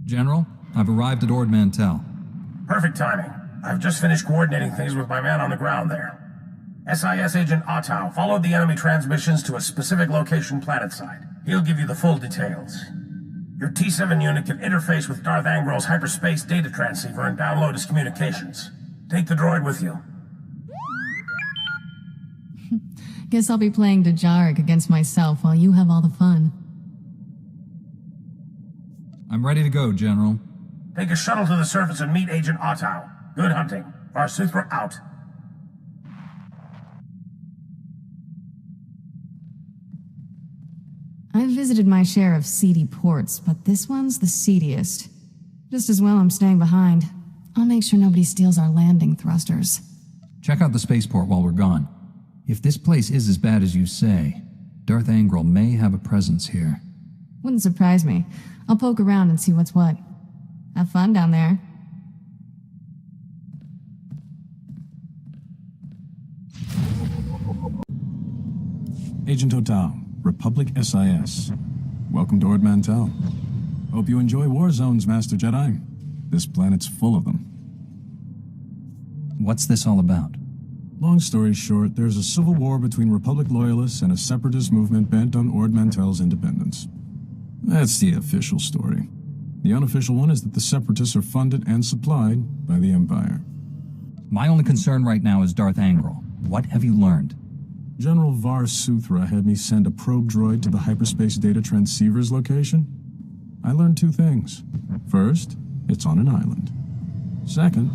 General, I've arrived at Ord Mantell. Perfect timing. I've just finished coordinating things with my man on the ground there. SIS Agent Ottow followed the enemy transmissions to a specific location planetside. He'll give you the full details. Your T7 unit can interface with Darth Angrel's hyperspace data transceiver and download his communications. Take the droid with you. Guess I'll be playing Djarik against myself while you have all the fun. I'm ready to go, General. Take a shuttle to the surface and meet Agent Ottow. Good hunting. Varsuthra out. I've visited my share of seedy ports, but this one's the seediest. Just as well I'm staying behind. I'll make sure nobody steals our landing thrusters. Check out the spaceport while we're gone. If this place is as bad as you say, Darth Angrel may have a presence here. Wouldn't surprise me. I'll poke around and see what's what. Have fun down there. Agent Ottow, Republic SIS. Welcome to Ord Mantell. Hope you enjoy war zones, Master Jedi. This planet's full of them. What's this all about? Long story short, there's a civil war between Republic loyalists and a separatist movement bent on Ord Mantell's independence. That's the official story. The unofficial one is that the separatists are funded and supplied by the Empire. My only concern right now is Darth Angrel. What have you learned? General Varsuthra had me send a probe droid to the hyperspace data transceiver's location. I learned two things. First, it's on an island. Second,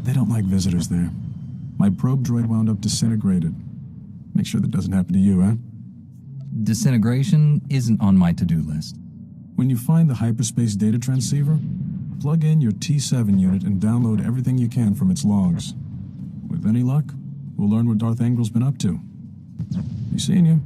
they don't like visitors there. My probe droid wound up disintegrated. Make sure that doesn't happen to you, eh? Disintegration isn't on my to-do list. When you find the hyperspace data transceiver, plug in your T7 unit and download everything you can from its logs. With any luck, we'll learn what Darth Angrel's been up to. Be seeing you.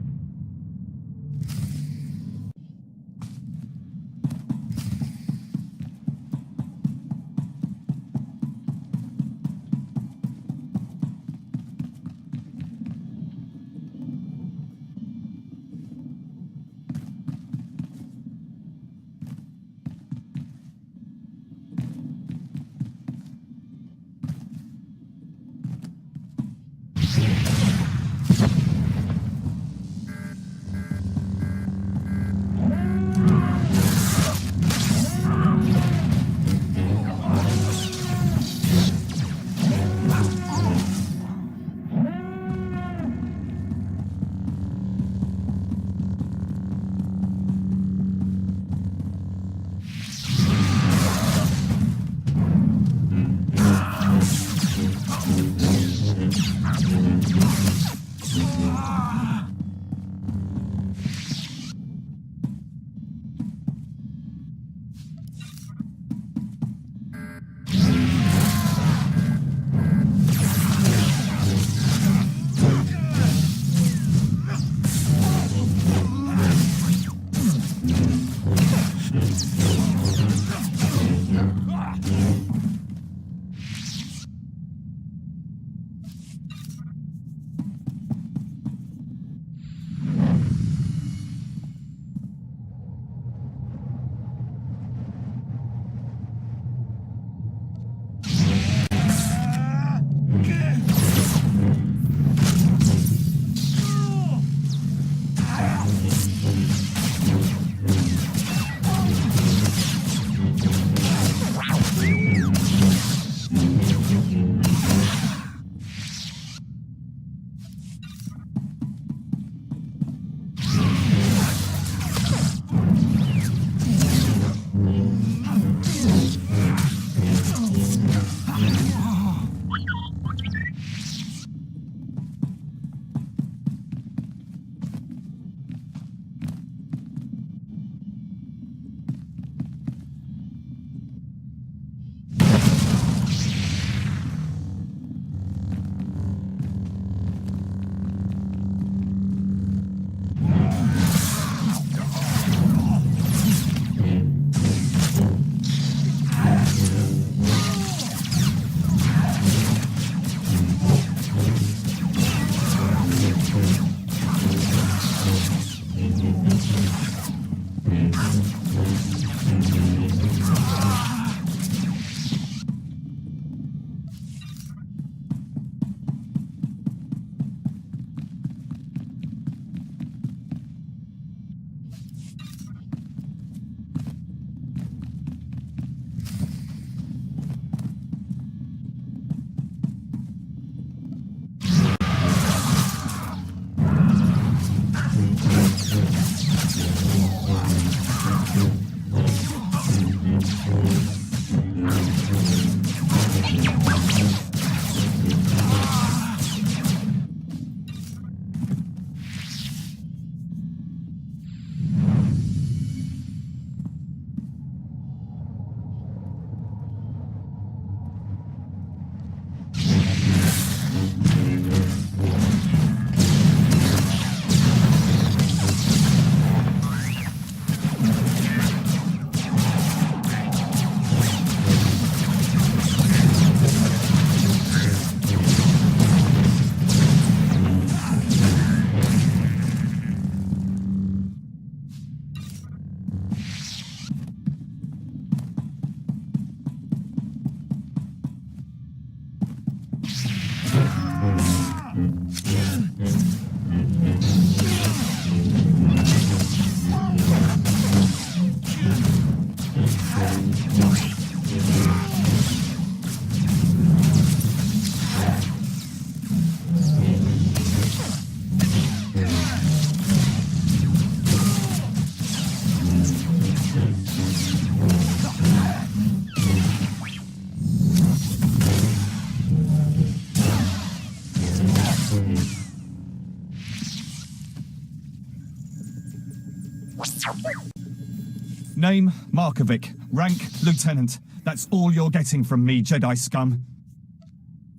Name, Markovic. Rank, Lieutenant. That's all you're getting from me, Jedi scum.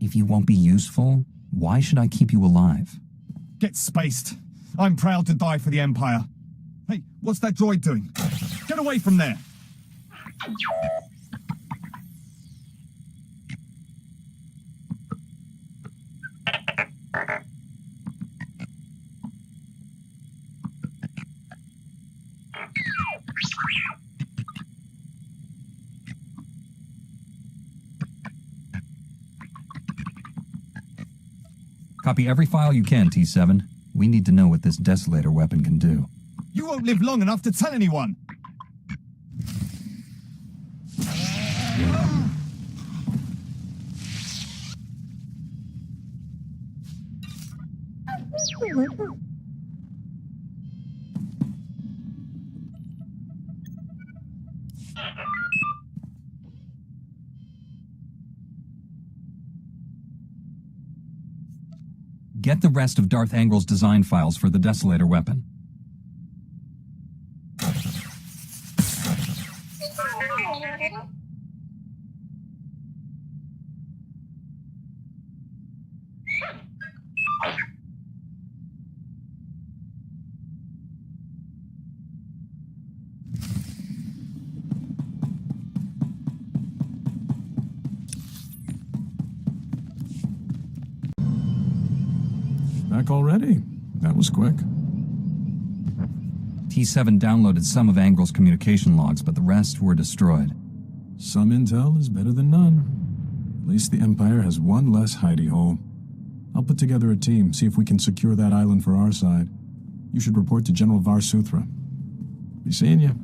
If you won't be useful, why should I keep you alive? Get spaced. I'm proud to die for the Empire. Hey, what's that droid doing? Get away from there! Copy every file you can, T7. We need to know what this Desolator weapon can do. You won't live long enough to tell anyone! Get the rest of Darth Angrel's design files for the Desolator weapon. Back already? That was quick. T7 downloaded some of Angrel's communication logs, but the rest were destroyed. Some intel is better than none. At least the Empire has one less hidey hole. I'll put together a team, see if we can secure that island for our side. You should report to General Var Suthra. Be seeing you.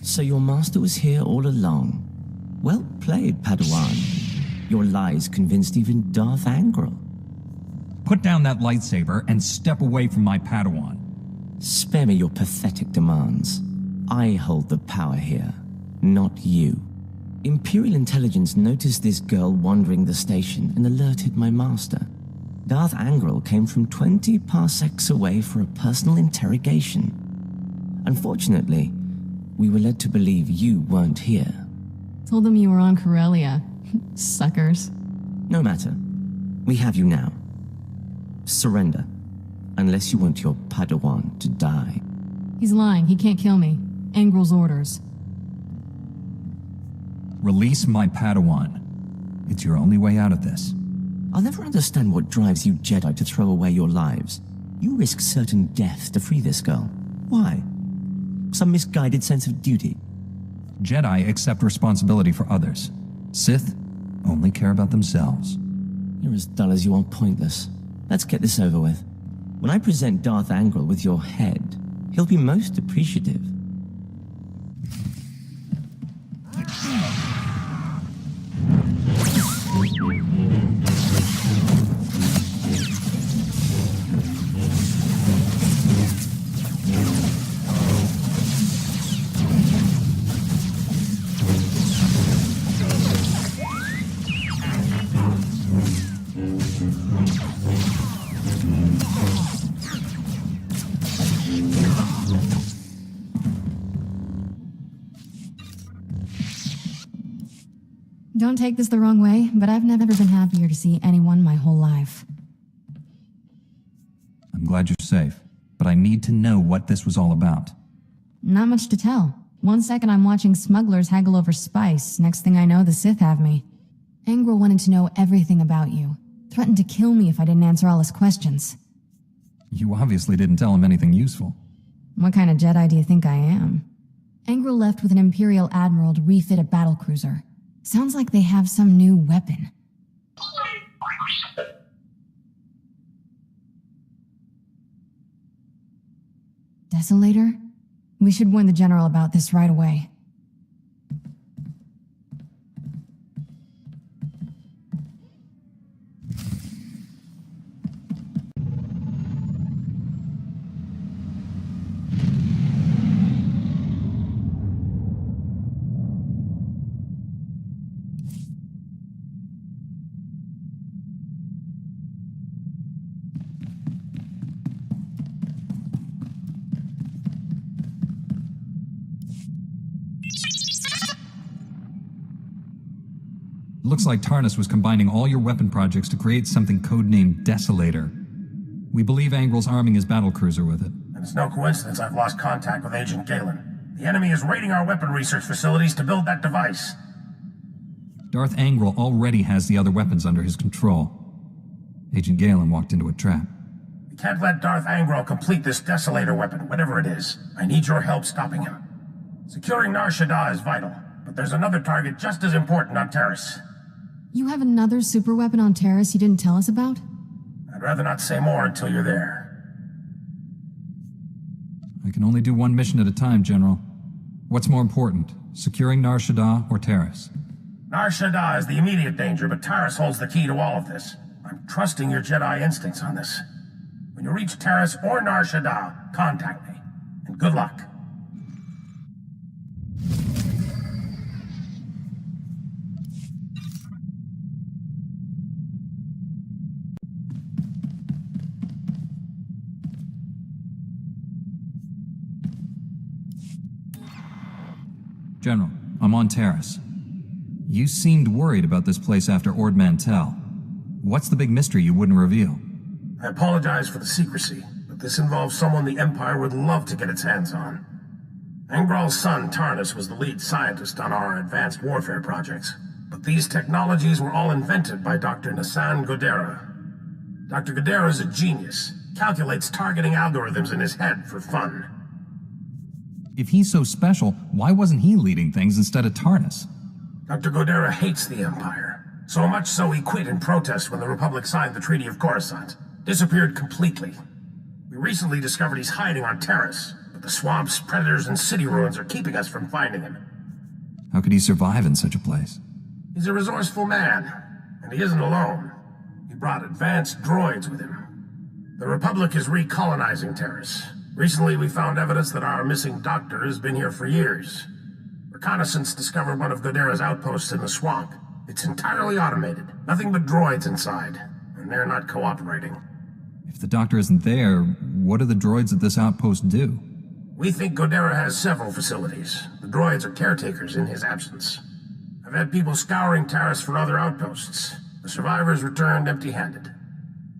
So your master was here all along. Well played, Padawan. Your lies convinced even Darth Angrel. Put down that lightsaber and step away from my Padawan. Spare me your pathetic demands. I hold the power here, not you. Imperial intelligence noticed this girl wandering the station and alerted my master. Darth Angrel came from 20 parsecs away for a personal interrogation. Unfortunately, we were led to believe you weren't here. Told them you were on Corellia. Suckers. No matter. We have you now. Surrender, unless you want your Padawan to die. He's lying. He can't kill me. Angrel's orders. Release my Padawan. It's your only way out of this. I'll never understand what drives you Jedi to throw away your lives. You risk certain death to free this girl. Why? Some misguided sense of duty? Jedi accept responsibility for others. Sith only care about themselves. You're as dull as you are pointless. Let's get this over with. When I present Darth Angrel with your head, he'll be most appreciative. Don't take this the wrong way, but I've never been happier to see anyone my whole life. I'm glad you're safe, but I need to know what this was all about. Not much to tell. One second I'm watching smugglers haggle over spice, next thing I know the Sith have me. Angrel wanted to know everything about you. Threatened to kill me if I didn't answer all his questions. You obviously didn't tell him anything useful. What kind of Jedi do you think I am? Angrel left with an Imperial Admiral to refit a battlecruiser. Sounds like they have some new weapon. Desolator? We should warn the General about this right away. It looks like Taris was combining all your weapon projects to create something codenamed Desolator. We believe Angrel's arming his battlecruiser with it. And it's no coincidence I've lost contact with Agent Galen. The enemy is raiding our weapon research facilities to build that device. Darth Angrel already has the other weapons under his control. Agent Galen walked into a trap. We can't let Darth Angrel complete this Desolator weapon, whatever it is. I need your help stopping him. Securing Nar Shaddaa is vital, but there's another target just as important on Taris. You have another superweapon on Taris you didn't tell us about? I'd rather not say more until you're there. I can only do one mission at a time, General. What's more important, securing Nar Shaddaa or Taris? Nar Shaddaa is the immediate danger, but Taris holds the key to all of this. I'm trusting your Jedi instincts on this. When you reach Taris or Nar Shaddaa, contact me. And good luck. General, I'm on Taris. You seemed worried about this place after Ord Mantell. What's the big mystery you wouldn't reveal? I apologize for the secrecy, but this involves someone the Empire would love to get its hands on. Angrel's son, Taris, was the lead scientist on our advanced warfare projects. But these technologies were all invented by Dr. Nassan Godera. Dr. Godera is a genius, calculates targeting algorithms in his head for fun. If he's so special, why wasn't he leading things instead of Taris? Dr. Godera hates the Empire. So much so he quit in protest when the Republic signed the Treaty of Coruscant. Disappeared completely. We recently discovered he's hiding on Taris, but the swamps, predators, and city ruins are keeping us from finding him. How could he survive in such a place? He's a resourceful man, and he isn't alone. He brought advanced droids with him. The Republic is recolonizing Taris. Recently, we found evidence that our missing doctor has been here for years. Reconnaissance discovered one of Godera's outposts in the swamp. It's entirely automated. Nothing but droids inside, and they're not cooperating. If the doctor isn't there, what do the droids at this outpost do? We think Godera has several facilities. The droids are caretakers in his absence. I've had people scouring Taris for other outposts. The survivors returned empty-handed.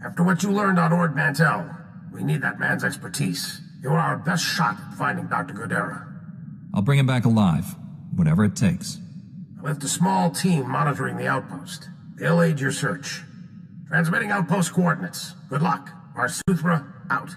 After what you learned on Ord Mantell, we need that man's expertise. You're our best shot at finding Dr. Godera. I'll bring him back alive, whatever it takes. I left a small team monitoring the outpost. They'll aid your search. Transmitting outpost coordinates. Good luck. Varsuthra, out.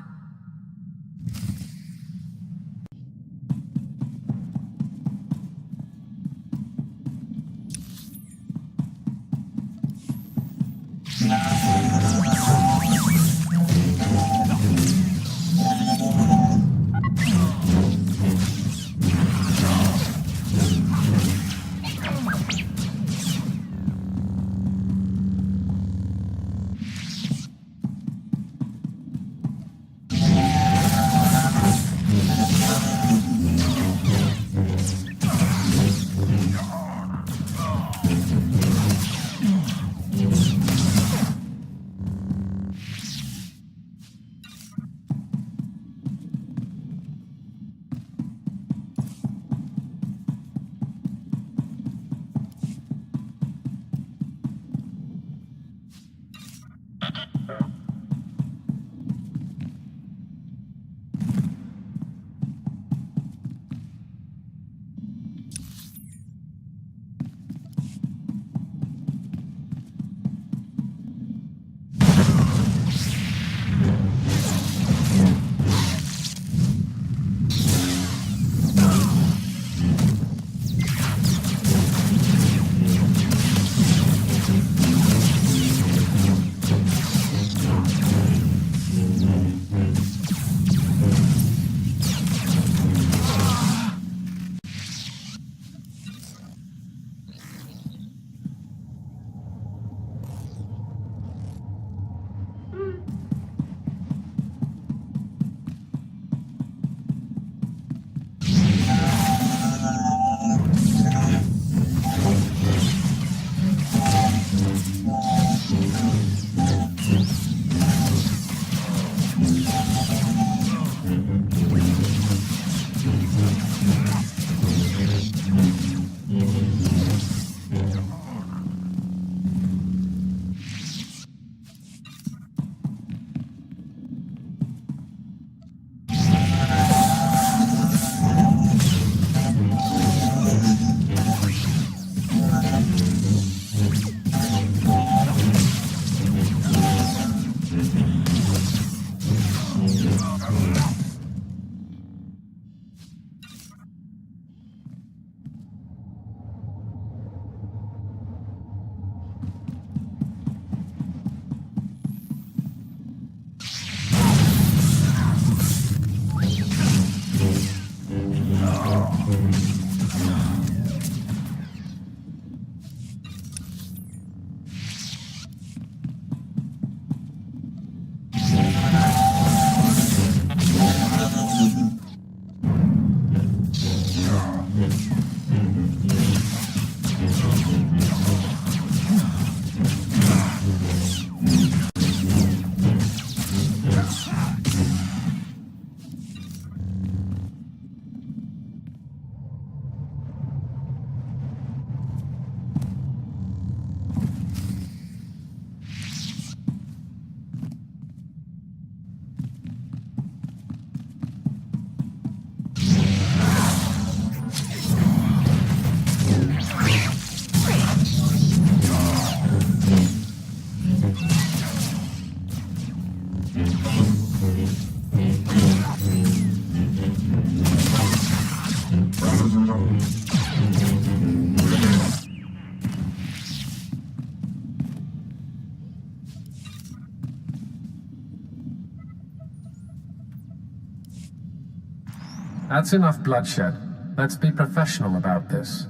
That's enough bloodshed. Let's be professional about this.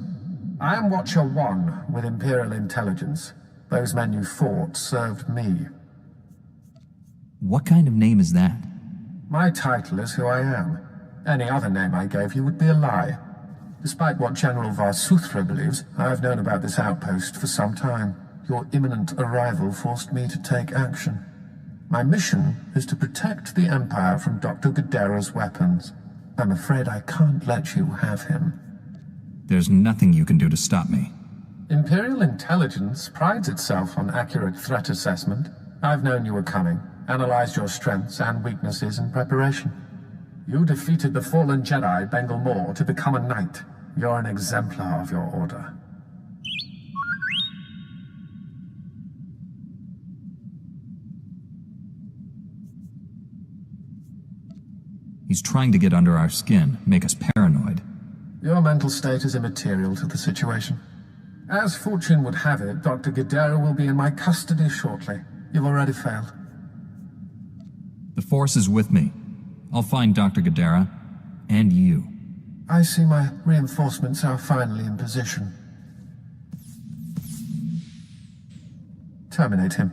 I am Watcher 1 with Imperial Intelligence. Those men you fought served me. What kind of name is that? My title is who I am. Any other name I gave you would be a lie. Despite what General Varsuthra believes, I have known about this outpost for some time. Your imminent arrival forced me to take action. My mission is to protect the Empire from Dr. Gadera's weapons. I'm afraid I can't let you have him. There's nothing you can do to stop me. Imperial Intelligence prides itself on accurate threat assessment. I've known you were coming, analyzed your strengths and weaknesses in preparation. You defeated the fallen Jedi, Bengal Moore, to become a knight. You're an exemplar of your order. He's trying to get under our skin, make us paranoid. Your mental state is immaterial to the situation. As fortune would have it, Dr. Gadera will be in my custody shortly. You've already failed. The Force is with me. I'll find Dr. Gadera, and you. I see my reinforcements are finally in position. Terminate him.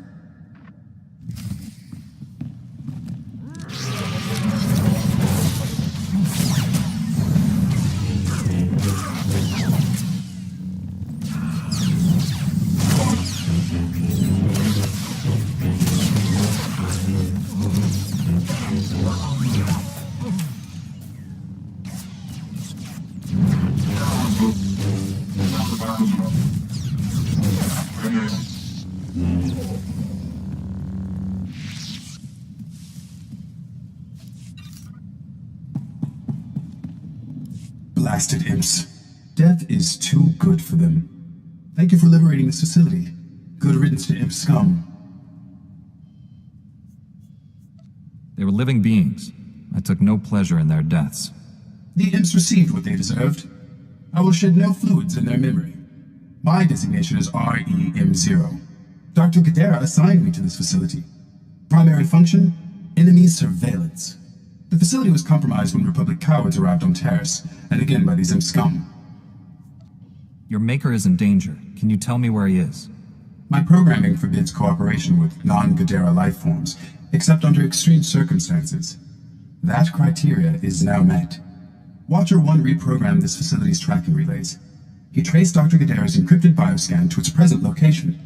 Blasted imps. Death is too good for them. Thank you for liberating this facility. Good riddance to imp scum. They were living beings. I took no pleasure in their deaths. The imps received what they deserved. I will shed no fluids in their memory. My designation is REM0. Dr. Gadera assigned me to this facility. Primary function? Enemy surveillance. The facility was compromised when Republic cowards arrived on Taris, and again by these imp scum. Your maker is in danger. Can you tell me where he is? My programming forbids cooperation with non-Gadera life forms, except under extreme circumstances. That criteria is now met. Watcher 1 reprogrammed this facility's tracking relays. He traced Dr. Gadera's encrypted bioscan to its present location.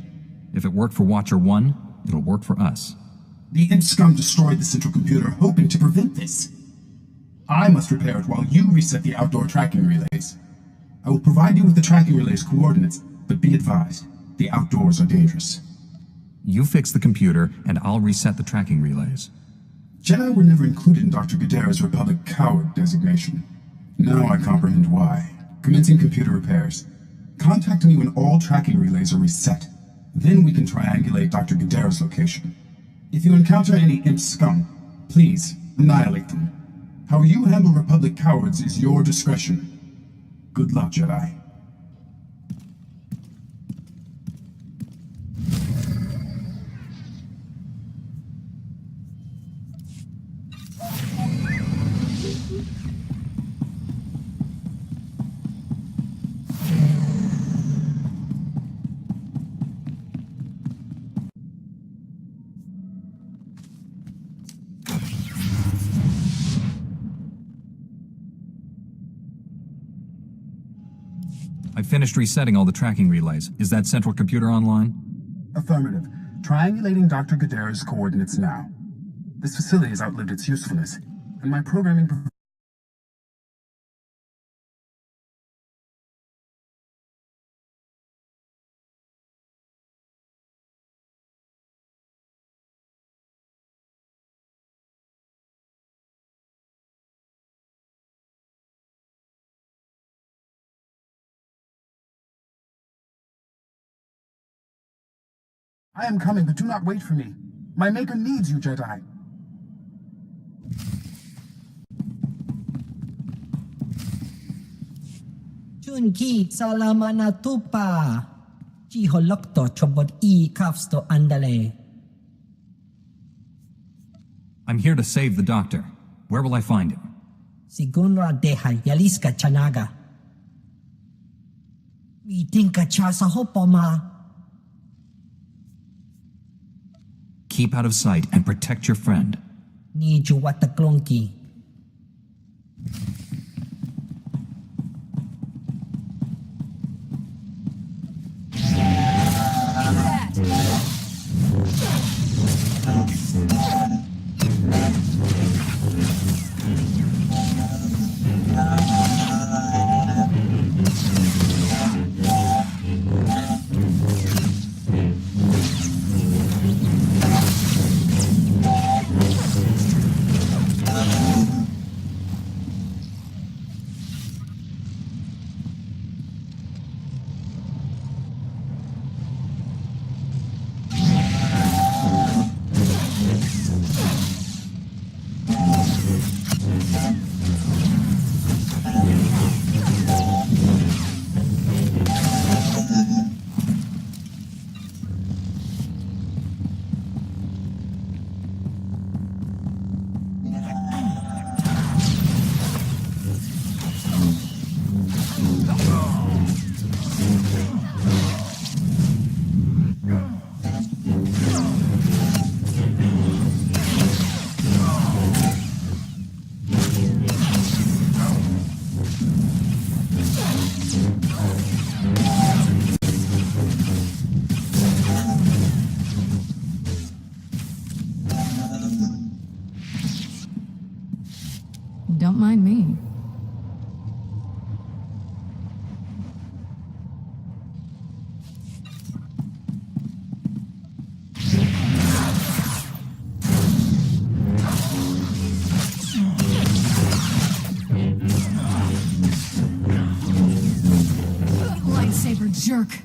If it worked for Watcher 1, it'll work for us. The imp scum destroyed the central computer, hoping to prevent this. I must repair it while you reset the outdoor tracking relays. I will provide you with the tracking relay's coordinates, but be advised, the outdoors are dangerous. You fix the computer, and I'll reset the tracking relays. Jedi were never included in Dr. Gadera's Republic coward designation. Now I comprehend why. Commencing computer repairs. Contact me when all tracking relays are reset. Then we can triangulate Dr. Gadera's location. If you encounter any imp scum, please annihilate them. How you handle Republic cowards is your discretion. Good luck, Jedi. I finished resetting all the tracking relays. Is that central computer online? Affirmative. Triangulating Dr. Gadara's coordinates now. This facility has outlived its usefulness, and my programming... I am coming, but do not wait for me. My maker needs you, Jedi. Chunki salama na tupa. Chiholokto chobot kafsto andale. I'm here to save the doctor. Where will I find him? Sigunra deha yaliska chanaga. Meeting ka cha sa hopoma. Keep out of sight and protect your friend. Ni juwata klonki. Don't mind me. Lightsaber jerk.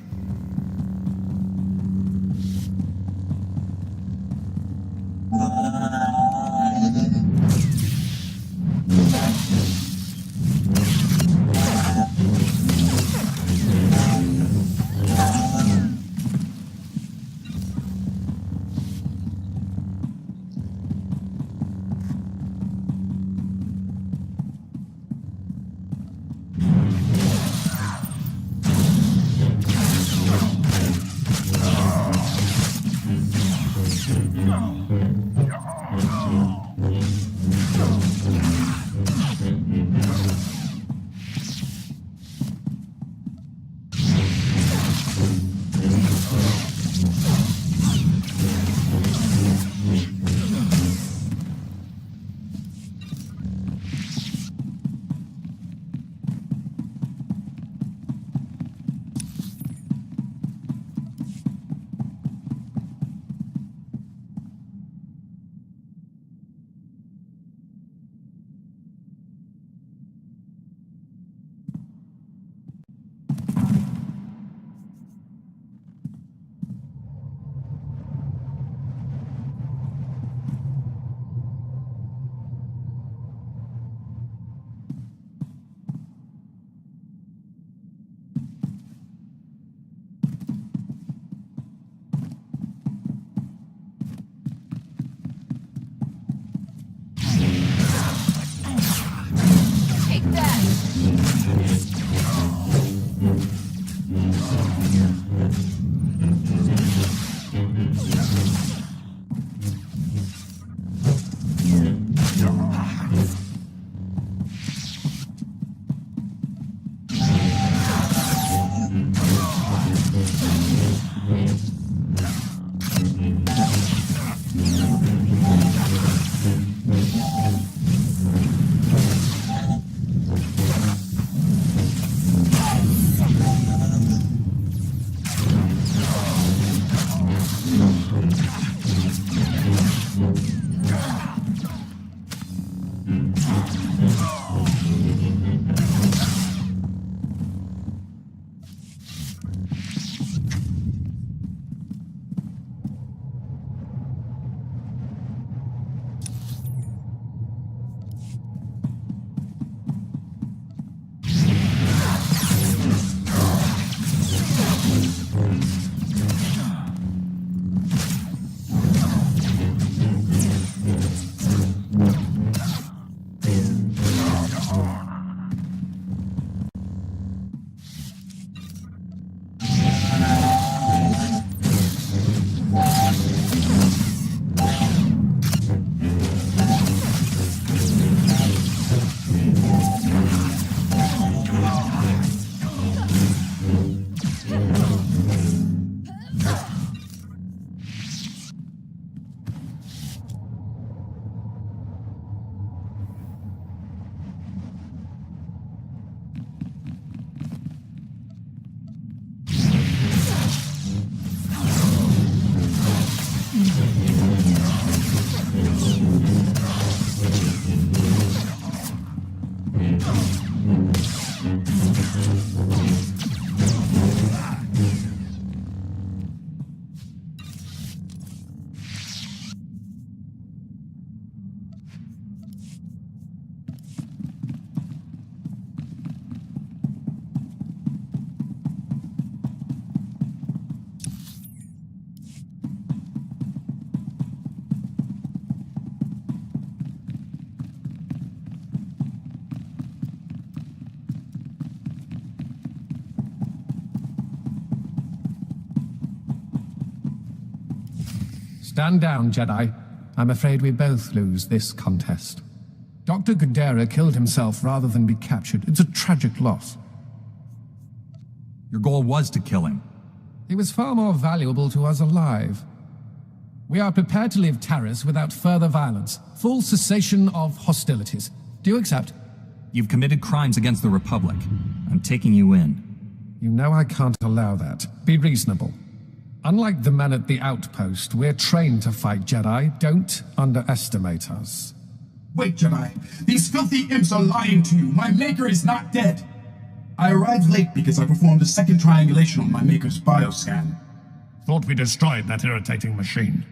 Stand down, Jedi. I'm afraid we both lose this contest. Dr. Guidera killed himself rather than be captured. It's a tragic loss. Your goal was to kill him. He was far more valuable to us alive. We are prepared to leave Taris without further violence. Full cessation of hostilities. Do you accept? You've committed crimes against the Republic. I'm taking you in. You know I can't allow that. Be reasonable. Unlike the men at the outpost, we're trained to fight Jedi. Don't underestimate us. Wait, Jedi. These filthy imps are lying to you. My Maker is not dead. I arrived late because I performed a second triangulation on my Maker's bioscan. Thought we destroyed that irritating machine.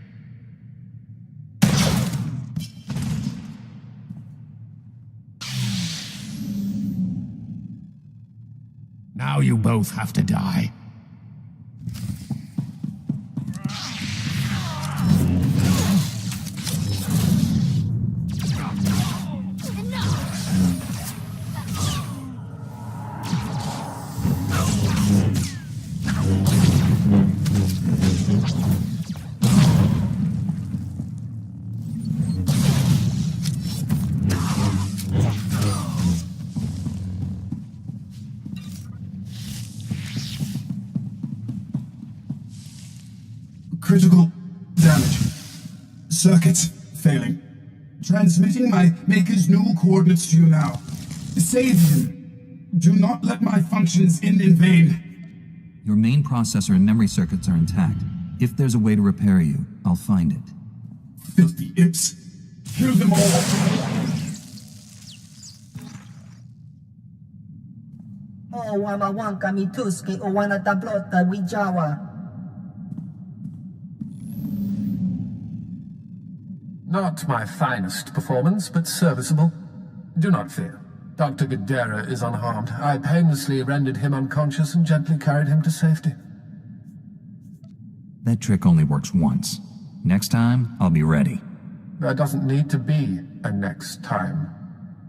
Now you both have to die. Critical damage. Circuits failing. Transmitting my Maker's new coordinates to you now. Save him. Do not let my functions end in vain. Your main processor and memory circuits are intact. If there's a way to repair you, I'll find it. Filthy imps. Kill them all. O wamawangka mituski o wanatablota wijawa. Not my finest performance, but serviceable. Do not fear. Dr. Guidera is unharmed. I painlessly rendered him unconscious and gently carried him to safety. That trick only works once. Next time, I'll be ready. There doesn't need to be a next time.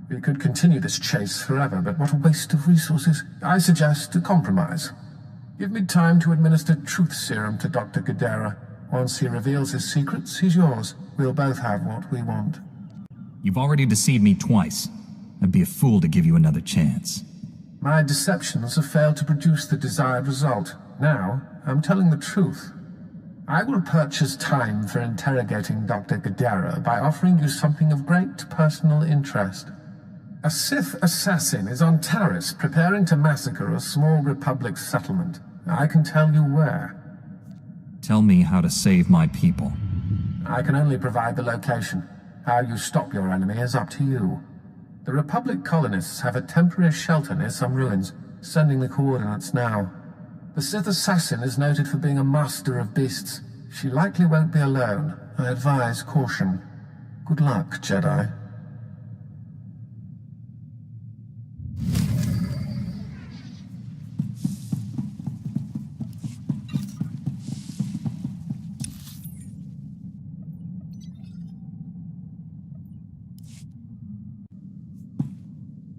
We could continue this chase forever, but what a waste of resources. I suggest a compromise. Give me time to administer truth serum to Dr. Guidera. Once he reveals his secrets, he's yours. We'll both have what we want. You've already deceived me twice. I'd be a fool to give you another chance. My deceptions have failed to produce the desired result. Now, I'm telling the truth. I will purchase time for interrogating Dr. Guidera by offering you something of great personal interest. A Sith assassin is on Taris, preparing to massacre a small Republic settlement. I can tell you where. Tell me how to save my people. I can only provide the location. How you stop your enemy is up to you. The Republic colonists have a temporary shelter near some ruins, sending the coordinates now. The Sith assassin is noted for being a master of beasts. She likely won't be alone. I advise caution. Good luck, Jedi.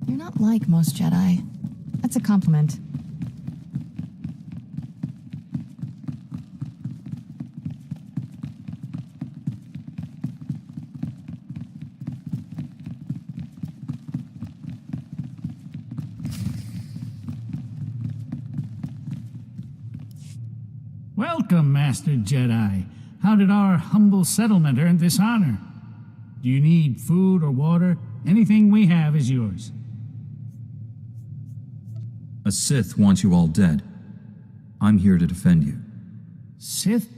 You're not like most Jedi. That's a compliment. Welcome, Master Jedi. How did our humble settlement earn this honor? Do you need food or water? Anything we have is yours. A Sith wants you all dead. I'm here to defend you. Sith?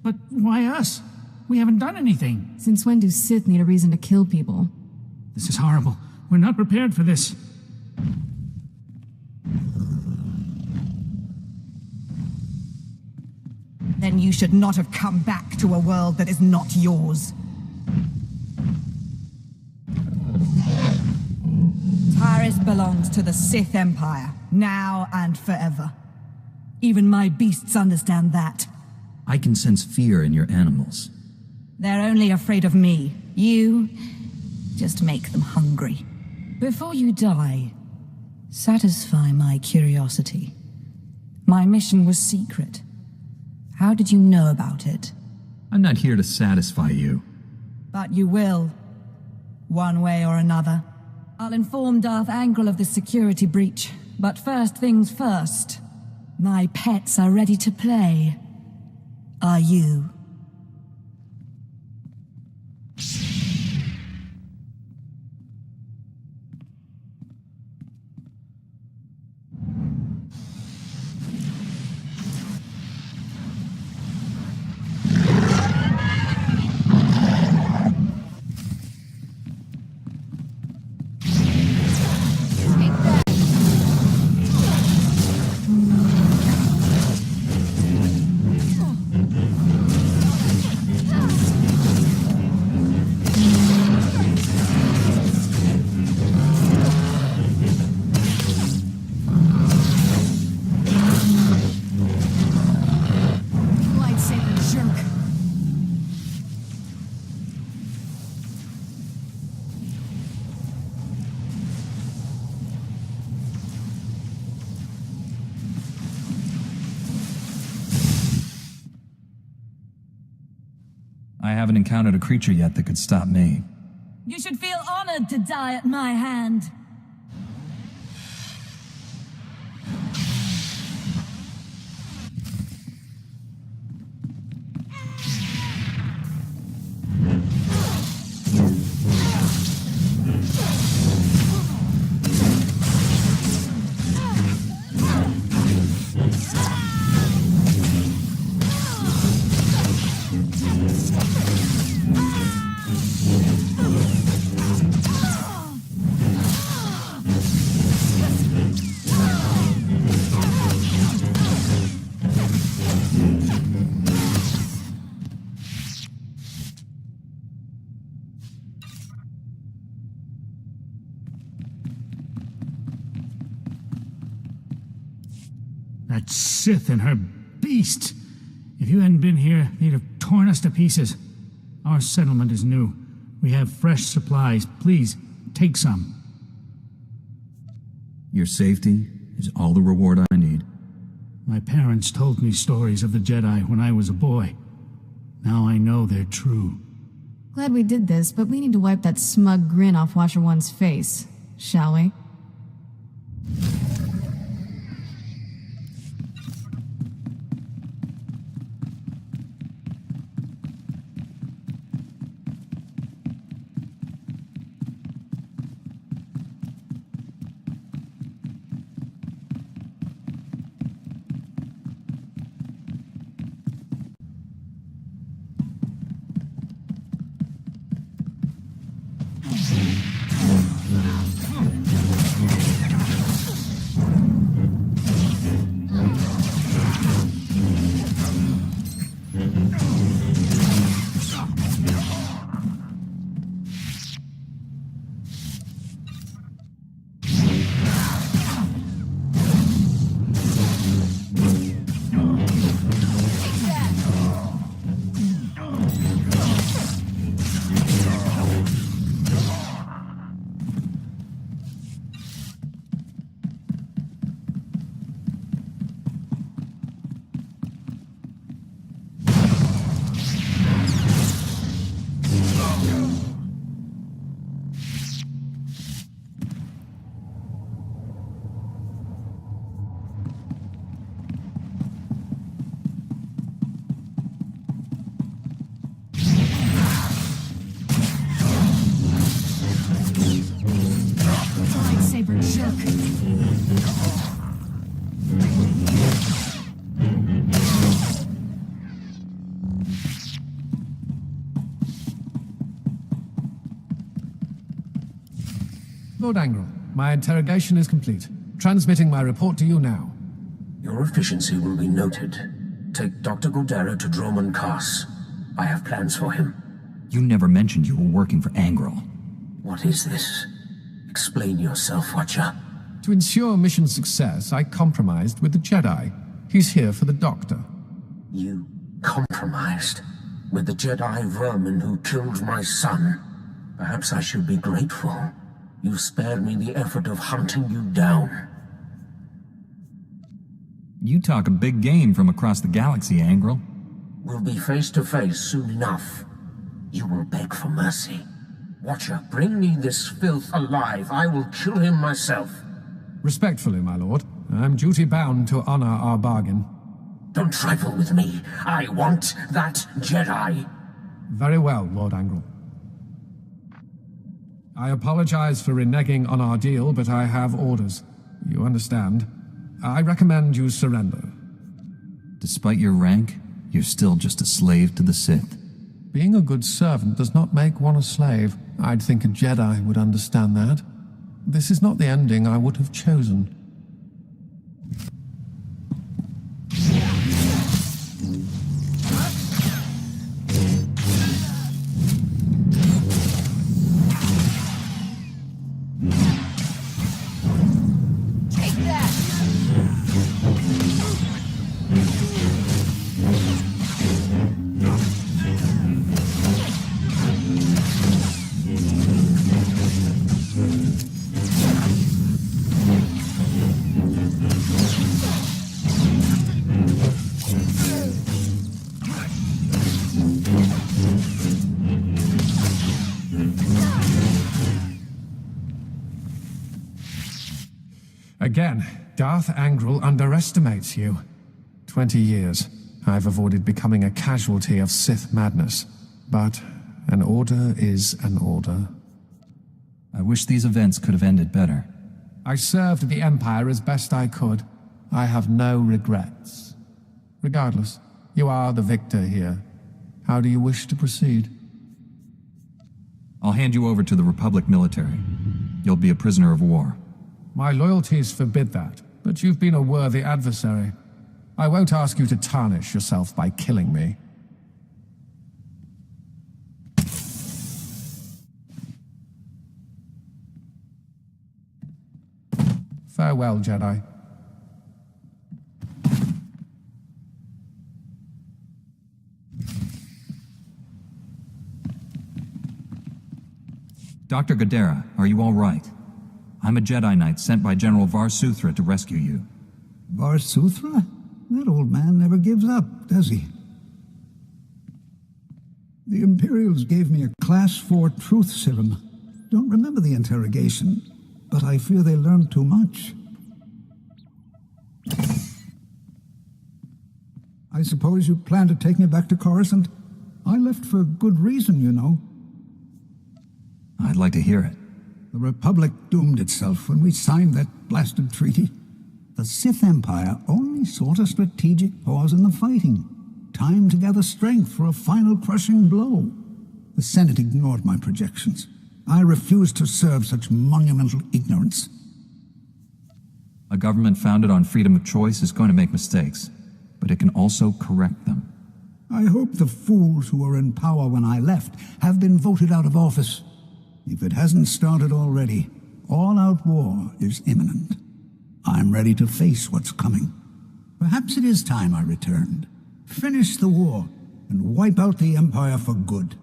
But why us? We haven't done anything. Since when do Sith need a reason to kill people? This is horrible. We're not prepared for this. Then you should not have come back to a world that is not yours. Taris belongs to the Sith Empire, now and forever. Even my beasts understand that. I can sense fear in your animals. They're only afraid of me. You just make them hungry. Before you die, satisfy my curiosity. My mission was secret. How did you know about it? I'm not here to satisfy you. But you will. One way or another. I'll inform Darth Angral of the security breach. But first things first. My pets are ready to play. Are you? I haven't encountered a creature yet that could stop me. You should feel honored to die at my hand. That Sith and her beast! If you hadn't been here, they'd have torn us to pieces. Our settlement is new. We have fresh supplies. Please, take some. Your safety is all the reward I need. My parents told me stories of the Jedi when I was a boy. Now I know they're true. Glad we did this, but we need to wipe that smug grin off Watcher One's face, shall we? Lord Angral, my interrogation is complete. Transmitting my report to you now. Your efficiency will be noted. Take Dr. Guldera to Droman Kaas. I have plans for him. You never mentioned you were working for Angral. What is this? Explain yourself, Watcher. To ensure mission success, I compromised with the Jedi. He's here for the Doctor. You compromised? With the Jedi vermin who killed my son? Perhaps I should be grateful. You spared me the effort of hunting you down. You talk a big game from across the galaxy, Angral. We'll be face to face soon enough. You will beg for mercy. Watcher, bring me this filth alive. I will kill him myself. Respectfully, my lord. I'm duty-bound to honor our bargain. Don't trifle with me. I want that Jedi. Very well, Lord Angrel. I apologize for reneging on our deal, but I have orders. You understand? I recommend you surrender. Despite your rank, you're still just a slave to the Sith. Being a good servant does not make one a slave. I'd think a Jedi would understand that. This is not the ending I would have chosen. Again, Darth Angrel underestimates you. 20 years. I've avoided becoming a casualty of Sith madness. But an order is an order. I wish these events could have ended better. I served the Empire as best I could. I have no regrets. Regardless, you are the victor here. How do you wish to proceed? I'll hand you over to the Republic military. You'll be a prisoner of war. My loyalties forbid that, but you've been a worthy adversary. I won't ask you to tarnish yourself by killing me. Farewell, Jedi. Dr. Gadara, are you all right? I'm a Jedi Knight sent by General Var Suthra to rescue you. Var Suthra? That old man never gives up, does he? The Imperials gave me a Class 4 truth serum. Don't remember the interrogation, but I fear they learned too much. I suppose you plan to take me back to Coruscant? I left for good reason, you know. I'd like to hear it. The Republic doomed itself when we signed that blasted treaty. The Sith Empire only sought a strategic pause in the fighting. Time to gather strength for a final crushing blow. The Senate ignored my projections. I refused to serve such monumental ignorance. A government founded on freedom of choice is going to make mistakes, but it can also correct them. I hope the fools who were in power when I left have been voted out of office. If it hasn't started already, all-out war is imminent. I'm ready to face what's coming. Perhaps it is time I returned. Finish the war and wipe out the Empire for good.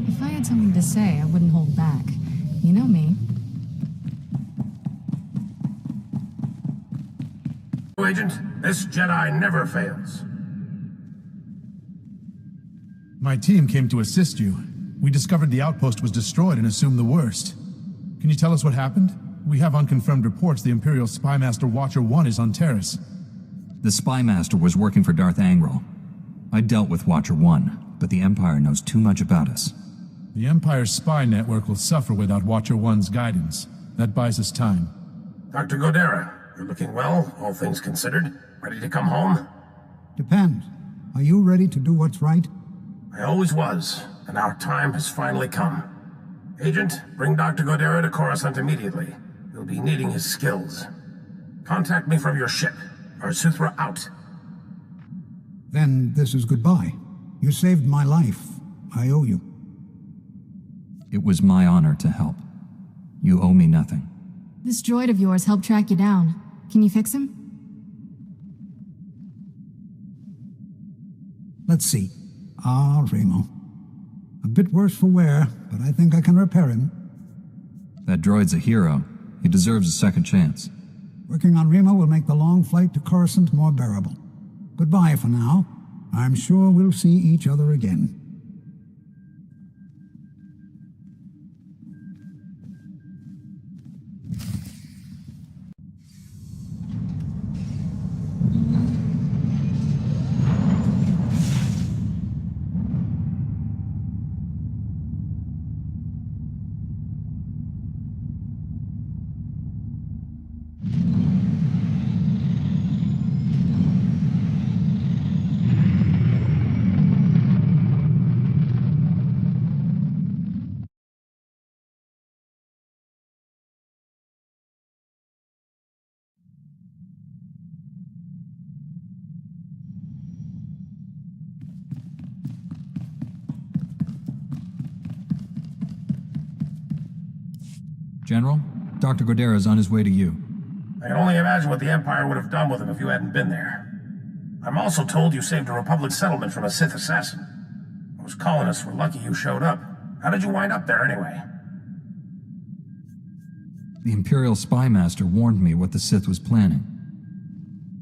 If I had something to say, I wouldn't hold back. You know me. Agent, this Jedi never fails. My team came to assist you. We discovered the outpost was destroyed and assumed the worst. Can you tell us what happened? We have unconfirmed reports the Imperial Spy Master Watcher 1 is on Taris. The Spy Master was working for Darth Angrel. I dealt with Watcher 1, but the Empire knows too much about us. The Empire's spy network will suffer without Watcher 1's guidance. That buys us time. Dr. Gadara, you're looking well, all things considered. Ready to come home? Depends. Are you ready to do what's right? I always was, and our time has finally come. Agent, bring Dr. Gadara to Coruscant immediately. You'll be needing his skills. Contact me from your ship. Var Suthra out. Then this is goodbye. You saved my life. I owe you. It was my honor to help. You owe me nothing. This droid of yours helped track you down. Can you fix him? Let's see. Remo. A bit worse for wear, but I think I can repair him. That droid's a hero. He deserves a second chance. Working on Rima will make the long flight to Coruscant more bearable. Goodbye for now. I'm sure we'll see each other again. General, Dr. Godera is on his way to you. I can only imagine what the Empire would have done with him if you hadn't been there. I'm also told you saved a Republic settlement from a Sith assassin. Those colonists were lucky you showed up. How did you wind up there anyway? The Imperial Spy Master warned me what the Sith was planning.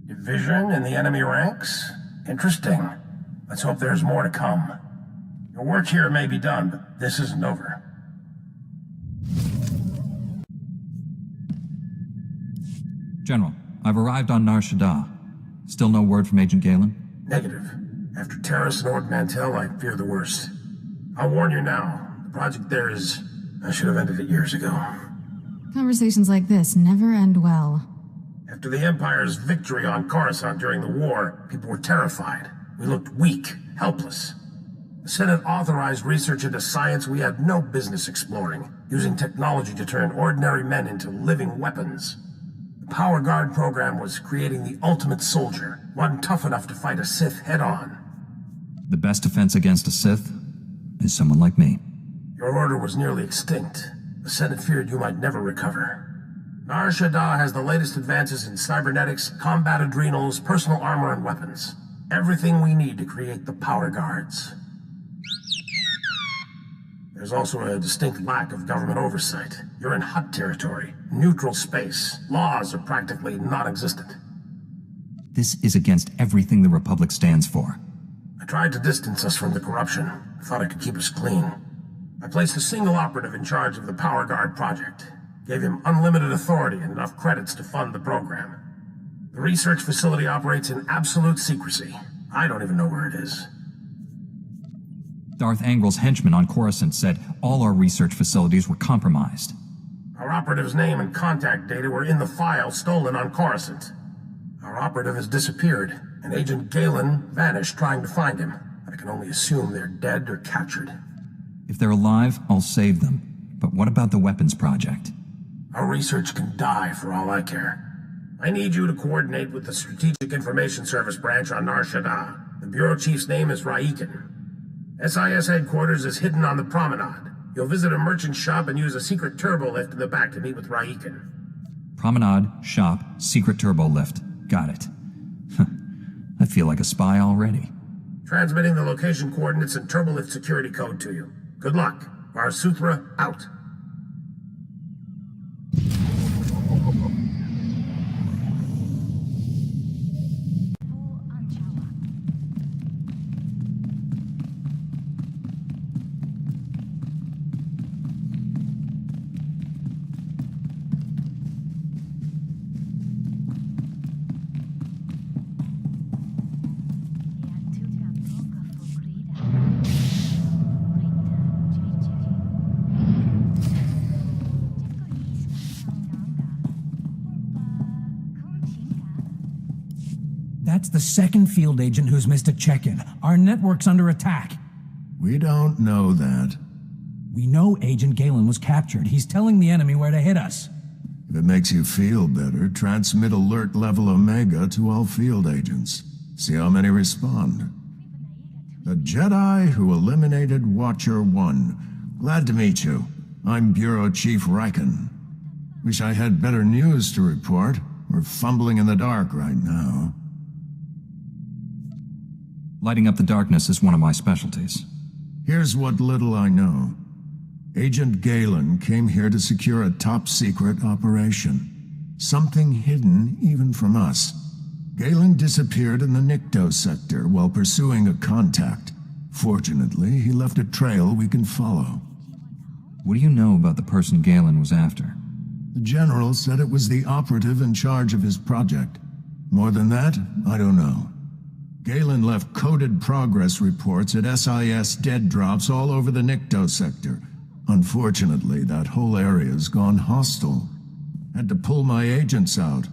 Division in the enemy ranks? Interesting. Let's hope there's more to come. Your work here may be done, but this isn't over. General, I've arrived on Nar Shaddaa. Still no word from Agent Galen? Negative. After Taris and Ord Mantell, I fear the worst. I'll warn you now. The project there is... I should have ended it years ago. Conversations like this never end well. After the Empire's victory on Coruscant during the war, people were terrified. We looked weak, helpless. The Senate authorized research into science we had no business exploring, using technology to turn ordinary men into living weapons. The Power Guard program was creating the ultimate soldier, one tough enough to fight a Sith head-on. The best defense against a Sith is someone like me. Your order was nearly extinct. The Senate feared you might never recover. Nar Shaddaa has the latest advances in cybernetics, combat adrenals, personal armor, and weapons. Everything we need to create the Power Guards. There's also a distinct lack of government oversight. You're in Hutt territory, neutral space. Laws are practically non-existent. This is against everything the Republic stands for. I tried to distance us from the corruption. I thought I could keep us clean. I placed a single operative in charge of the Power Guard project. Gave him unlimited authority and enough credits to fund the program. The research facility operates in absolute secrecy. I don't even know where it is. Darth Angrel's henchman on Coruscant said all our research facilities were compromised. Our operative's name and contact data were in the file stolen on Coruscant. Our operative has disappeared, and Agent Galen vanished trying to find him. I can only assume they're dead or captured. If they're alive, I'll save them. But what about the weapons project? Our research can die for all I care. I need you to coordinate with the Strategic Information Service branch on Nar Shaddaa. The Bureau Chief's name is Raiken. SIS headquarters is hidden on the promenade. You'll visit a merchant shop and use a secret turbo lift in the back to meet with Raiken. Promenade, shop, secret turbo lift. Got it. I feel like a spy already. Transmitting the location coordinates and turbo lift security code to you. Good luck. Varsuthra out. That's the second field agent who's missed a check-in. Our network's under attack. We don't know that. We know Agent Galen was captured. He's telling the enemy where to hit us. If it makes you feel better, transmit alert level Omega to all field agents. See how many respond. The Jedi who eliminated Watcher 1. Glad to meet you. I'm Bureau Chief Raiken. Wish I had better news to report. We're fumbling in the dark right now. Lighting up the darkness is one of my specialties. Here's what little I know. Agent Galen came here to secure a top-secret operation. Something hidden even from us. Galen disappeared in the Nikto sector while pursuing a contact. Fortunately, he left a trail we can follow. What do you know about the person Galen was after? The general said it was the operative in charge of his project. More than that, I don't know. Galen left coded progress reports at SIS dead drops all over the Nikto sector. Unfortunately, that whole area's gone hostile. Had to pull my agents out.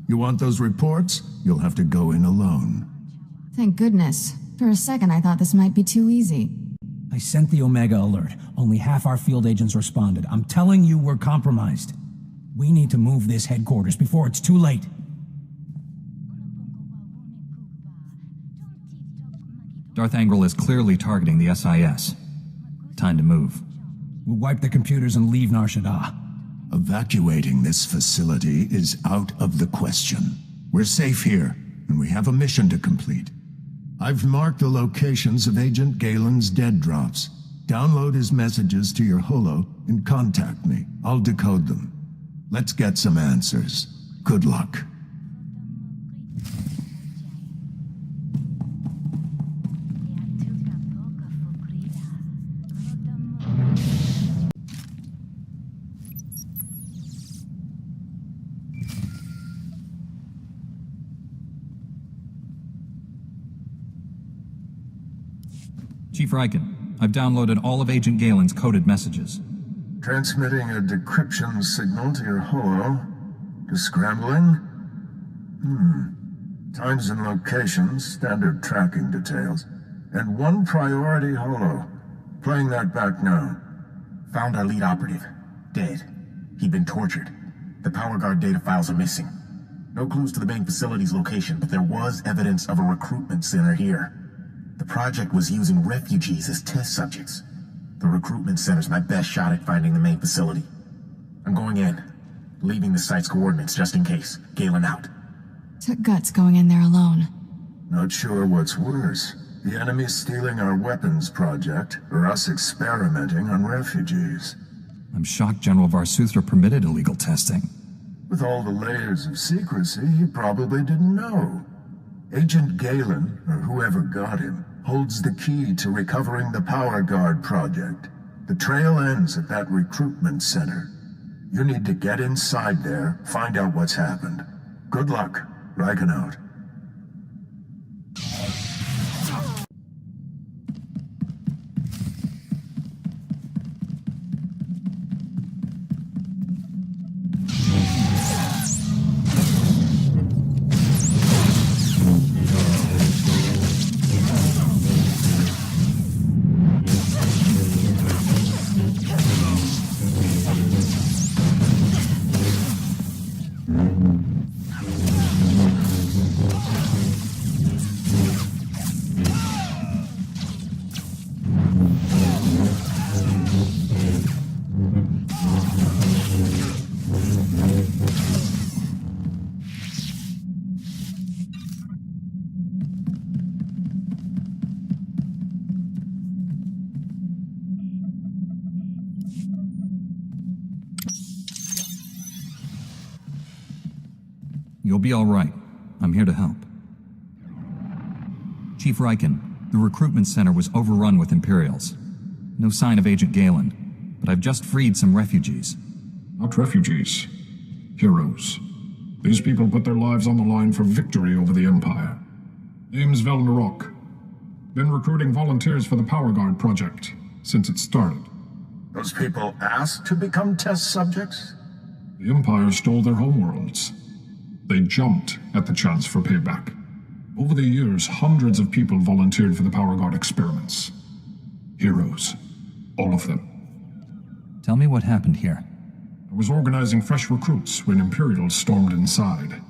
You want those reports? You'll have to go in alone. Thank goodness. For a second I thought this might be too easy. I sent the Omega alert. Only half our field agents responded. I'm telling you we're compromised. We need to move this headquarters before it's too late. Darth Angral is clearly targeting the SIS. Time to move. We'll wipe the computers and leave Nar Shaddaa. Evacuating this facility is out of the question. We're safe here, and we have a mission to complete. I've marked the locations of Agent Galen's dead drops. Download his messages to your holo and contact me. I'll decode them. Let's get some answers. Good luck. Chief Riken, I've downloaded all of Agent Galen's coded messages. Transmitting a decryption signal to your holo. Descrambling? Times and locations, standard tracking details. And one priority holo. Playing that back now. Found our lead operative. Dead. He'd been tortured. The power guard data files are missing. No clues to the main facility's location, but there was evidence of a recruitment center here. The project was using refugees as test subjects. The recruitment center's my best shot at finding the main facility. I'm going in, leaving the site's coordinates just in case. Galen out. Took guts going in there alone. Not sure what's worse. The enemy stealing our weapons project, or us experimenting on refugees. I'm shocked General Varsuthra permitted illegal testing. With all the layers of secrecy, he probably didn't know. Agent Galen, or whoever got him, holds the key to recovering the Power Guard project. The trail ends at that recruitment center. You need to get inside there, find out what's happened. Good luck. Riken out. You'll be all right. I'm here to help. Chief Riken, the recruitment center was overrun with Imperials. No sign of Agent Galen, but I've just freed some refugees. Not refugees. Heroes. These people put their lives on the line for victory over the Empire. Name's Vel Narok. Been recruiting volunteers for the Power Guard project since it started. Those people asked to become test subjects? The Empire stole their homeworlds. They jumped at the chance for payback. Over the years, hundreds of people volunteered for the Power Guard experiments. Heroes. All of them. Tell me what happened here. I was organizing fresh recruits when Imperials stormed inside.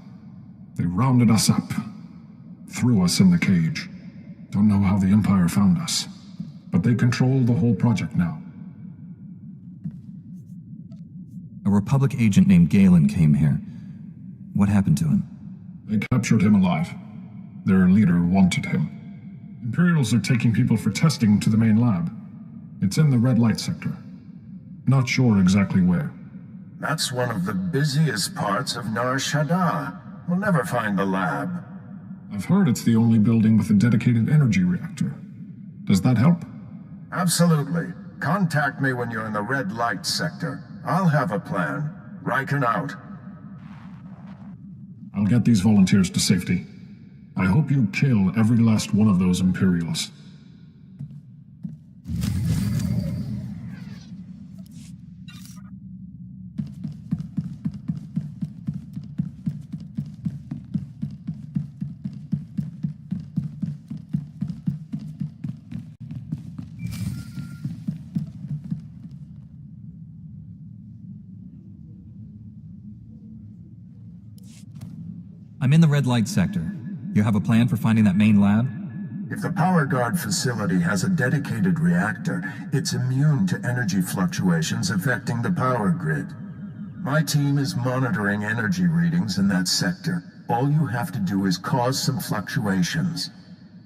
They rounded us up, threw us in the cage. Don't know how the Empire found us, but they control the whole project now. A Republic agent named Galen came here. What happened to him? They captured him alive. Their leader wanted him. Imperials are taking people for testing to the main lab. It's in the red light sector. Not sure exactly where. That's one of the busiest parts of Nar Shaddaa. We'll never find the lab. I've heard it's the only building with a dedicated energy reactor. Does that help? Absolutely. Contact me when you're in the red light sector. I'll have a plan. Riken out. I'll get these volunteers to safety. I hope you kill every last one of those Imperials. I'm in the red light sector. You have a plan for finding that main lab? If the power guard facility has a dedicated reactor, it's immune to energy fluctuations affecting the power grid. My team is monitoring energy readings in that sector. All you have to do is cause some fluctuations.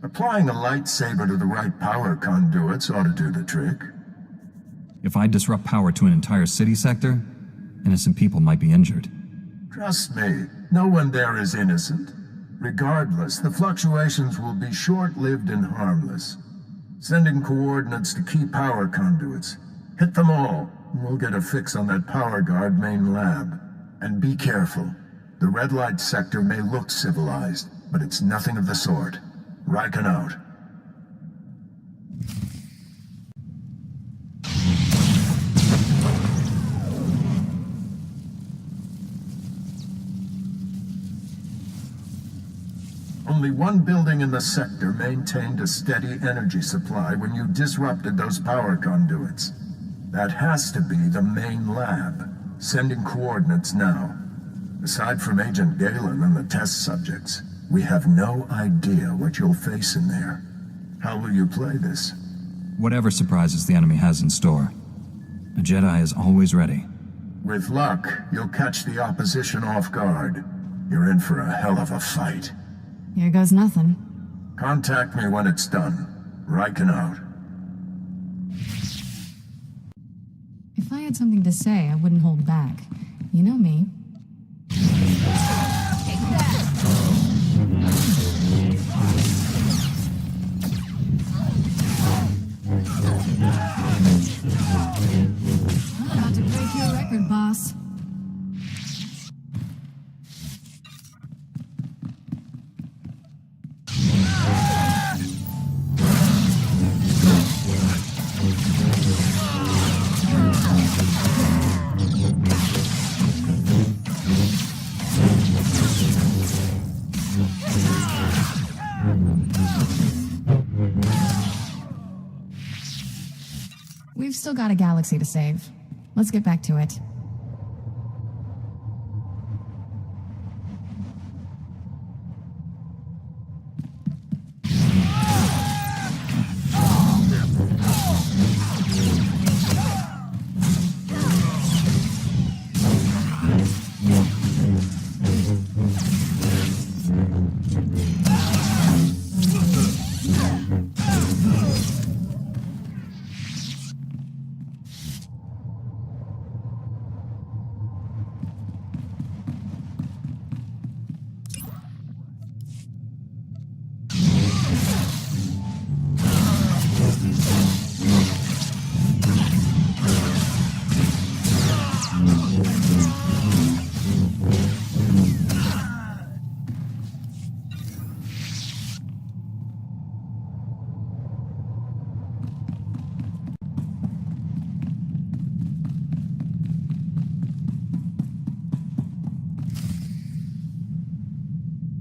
Applying a lightsaber to the right power conduits ought to do the trick. If I disrupt power to an entire city sector, innocent people might be injured. Trust me, no one there is innocent. Regardless, the fluctuations will be short-lived and harmless. Send in coordinates to key power conduits. Hit them all, and we'll get a fix on that power guard main lab. And be careful. The red light sector may look civilized, but it's nothing of the sort. Riken out. Only one building in the sector maintained a steady energy supply when you disrupted those power conduits. That has to be the main lab. Sending coordinates now. Aside from Agent Galen and the test subjects, we have no idea what you'll face in there. How will you play this? Whatever surprises the enemy has in store. A Jedi is always ready. With luck, you'll catch the opposition off guard. You're in for a hell of a fight. Here goes nothing. Contact me when it's done. Riken out. If I had something to say, I wouldn't hold back. You know me. I'm about to break your record, boss. We've still got a galaxy to save. Let's get back to it.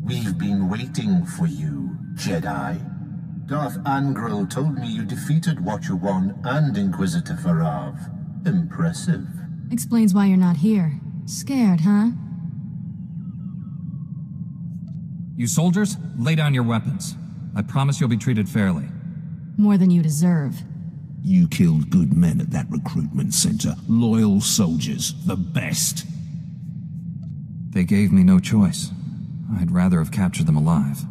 We've been waiting for you, Jedi. Darth Angral told me you defeated Watcher 1 and Inquisitor Farav. Impressive. Explains why you're not here. Scared, huh? You soldiers, lay down your weapons. I promise you'll be treated fairly. More than you deserve. You killed good men at that recruitment center. Loyal soldiers. The best. They gave me no choice. I'd rather have captured them alive.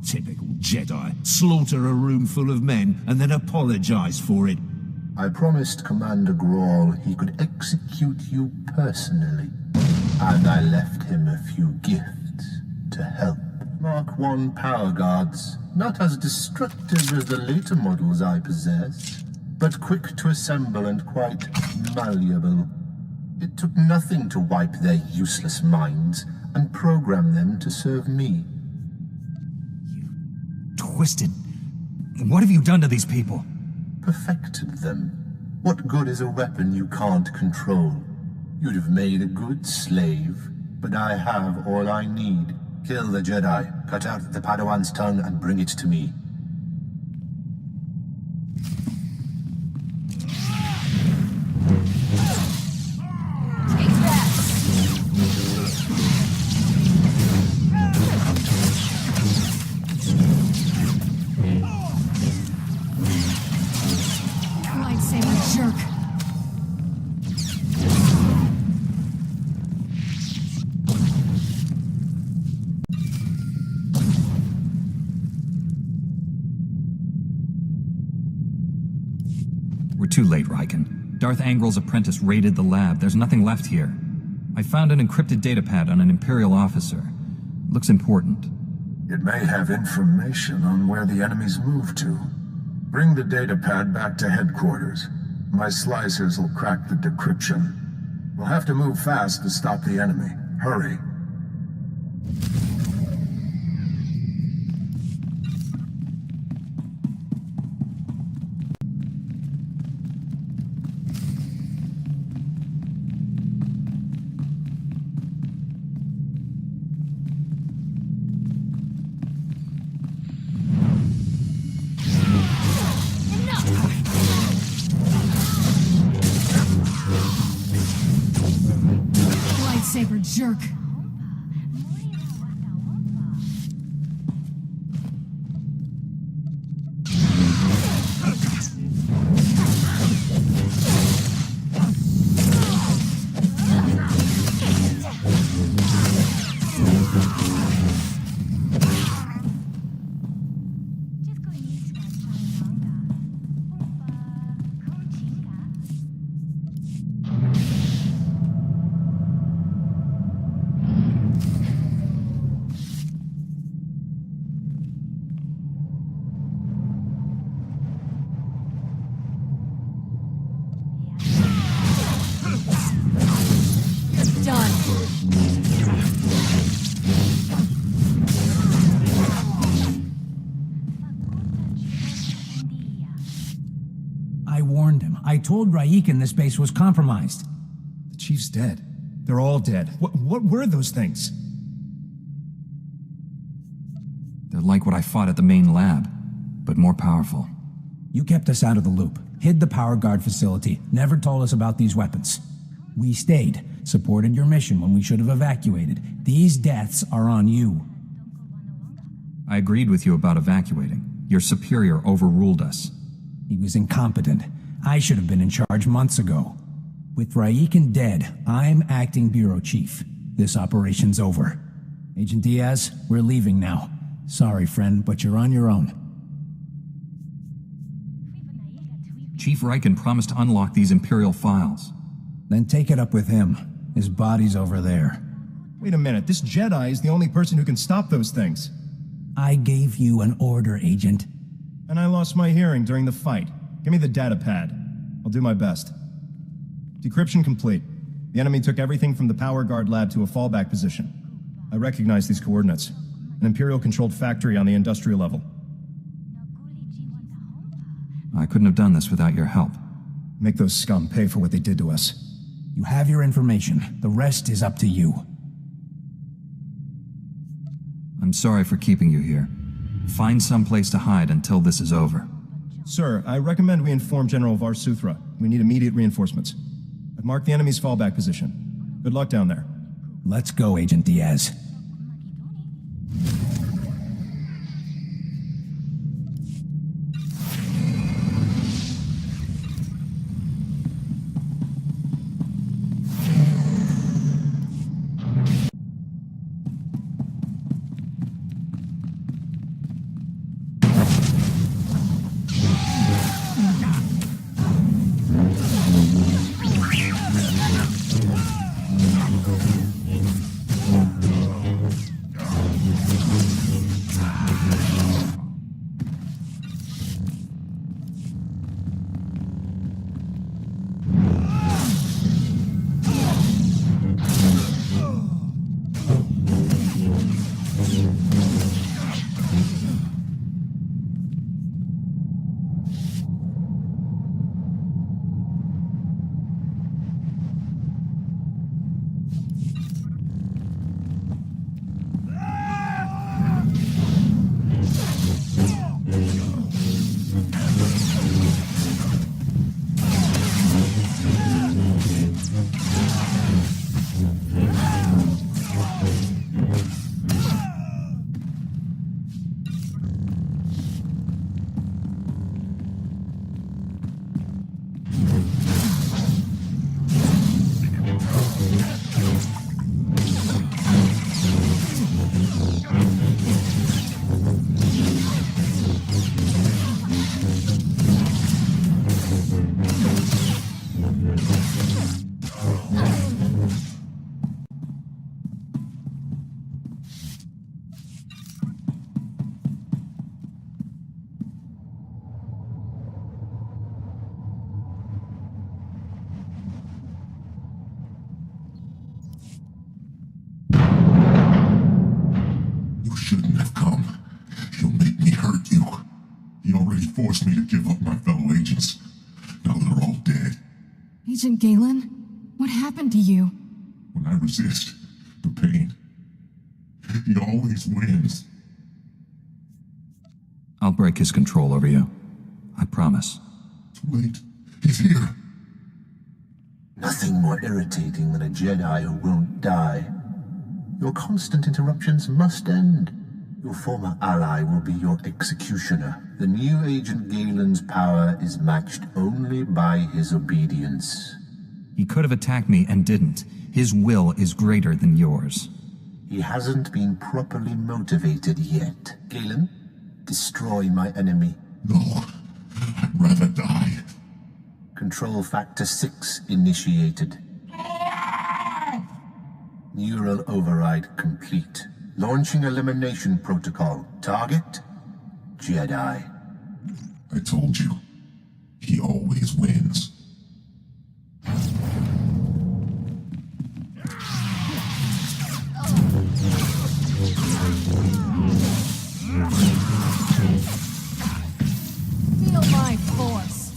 Typical Jedi. Slaughter a room full of men and then apologize for it. I promised Commander Grawl he could execute you personally. And I left him a few gifts to help. Mark I power guards, not as destructive as the later models I possess, but quick to assemble and quite malleable. It took nothing to wipe their useless minds and program them to serve me. Twisted. What have you done to these people? Perfected them. What good is a weapon you can't control? You'd have made a good slave, but I have all I need. Kill the Jedi, cut out the Padawan's tongue, and bring it to me. Lightsaber jerk. We're too late, Riken. Darth Angrel's apprentice raided the lab. There's nothing left here. I found an encrypted datapad on an Imperial officer. Looks important. It may have information on where the enemies moved to. Bring the datapad back to headquarters. My slicers will crack the decryption. We'll have to move fast to stop the enemy. Hurry. Lightsaber jerk. I warned him. I told Raiken this base was compromised. The Chief's dead. They're all dead. What were those things? They're like what I fought at the main lab, but more powerful. You kept us out of the loop, hid the power guard facility, never told us about these weapons. We stayed, supported your mission when we should have evacuated. These deaths are on you. I agreed with you about evacuating. Your superior overruled us. He was incompetent. I should have been in charge months ago. With Raiken dead, I'm acting bureau chief. This operation's over. Agent Diaz, we're leaving now. Sorry, friend, but you're on your own. Chief Riken promised to unlock these Imperial files. Then take it up with him. His body's over there. Wait a minute, this Jedi is the only person who can stop those things. I gave you an order, Agent. And I lost my hearing during the fight. Give me the datapad. I'll do my best. Decryption complete. The enemy took everything from the power guard lab to a fallback position. I recognize these coordinates. An Imperial-controlled factory on the industrial level. I couldn't have done this without your help. Make those scum pay for what they did to us. You have your information. The rest is up to you. I'm sorry for keeping you here. Find some place to hide until this is over. Sir, I recommend we inform General Var Suthra. We need immediate reinforcements. I've marked the enemy's fallback position. Good luck down there. Let's go, Agent Diaz. forced me to give up my fellow agents. Now they're all dead. Agent Galen? What happened to you? When I resist the pain, he always wins. I'll break his control over you. I promise. Too late. He's here. Nothing more irritating than a Jedi who won't die. Your constant interruptions must end. Your former ally will be your executioner. The new Agent Galen's power is matched only by his obedience. He could have attacked me and didn't. His will is greater than yours. He hasn't been properly motivated yet. Galen, destroy my enemy. No, I'd rather die. Control Factor 6 initiated. Neural override complete. Launching elimination protocol. Target? Jedi. I told you, he always wins. Feel my force.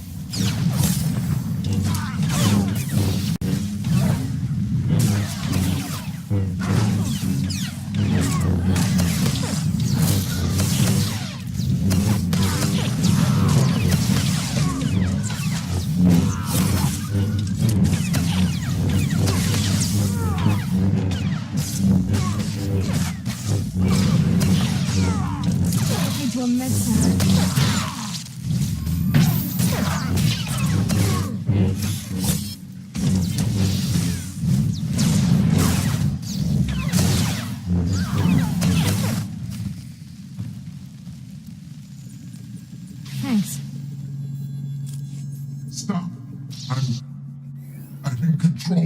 To a med center. Thanks. Stop. I'm in control.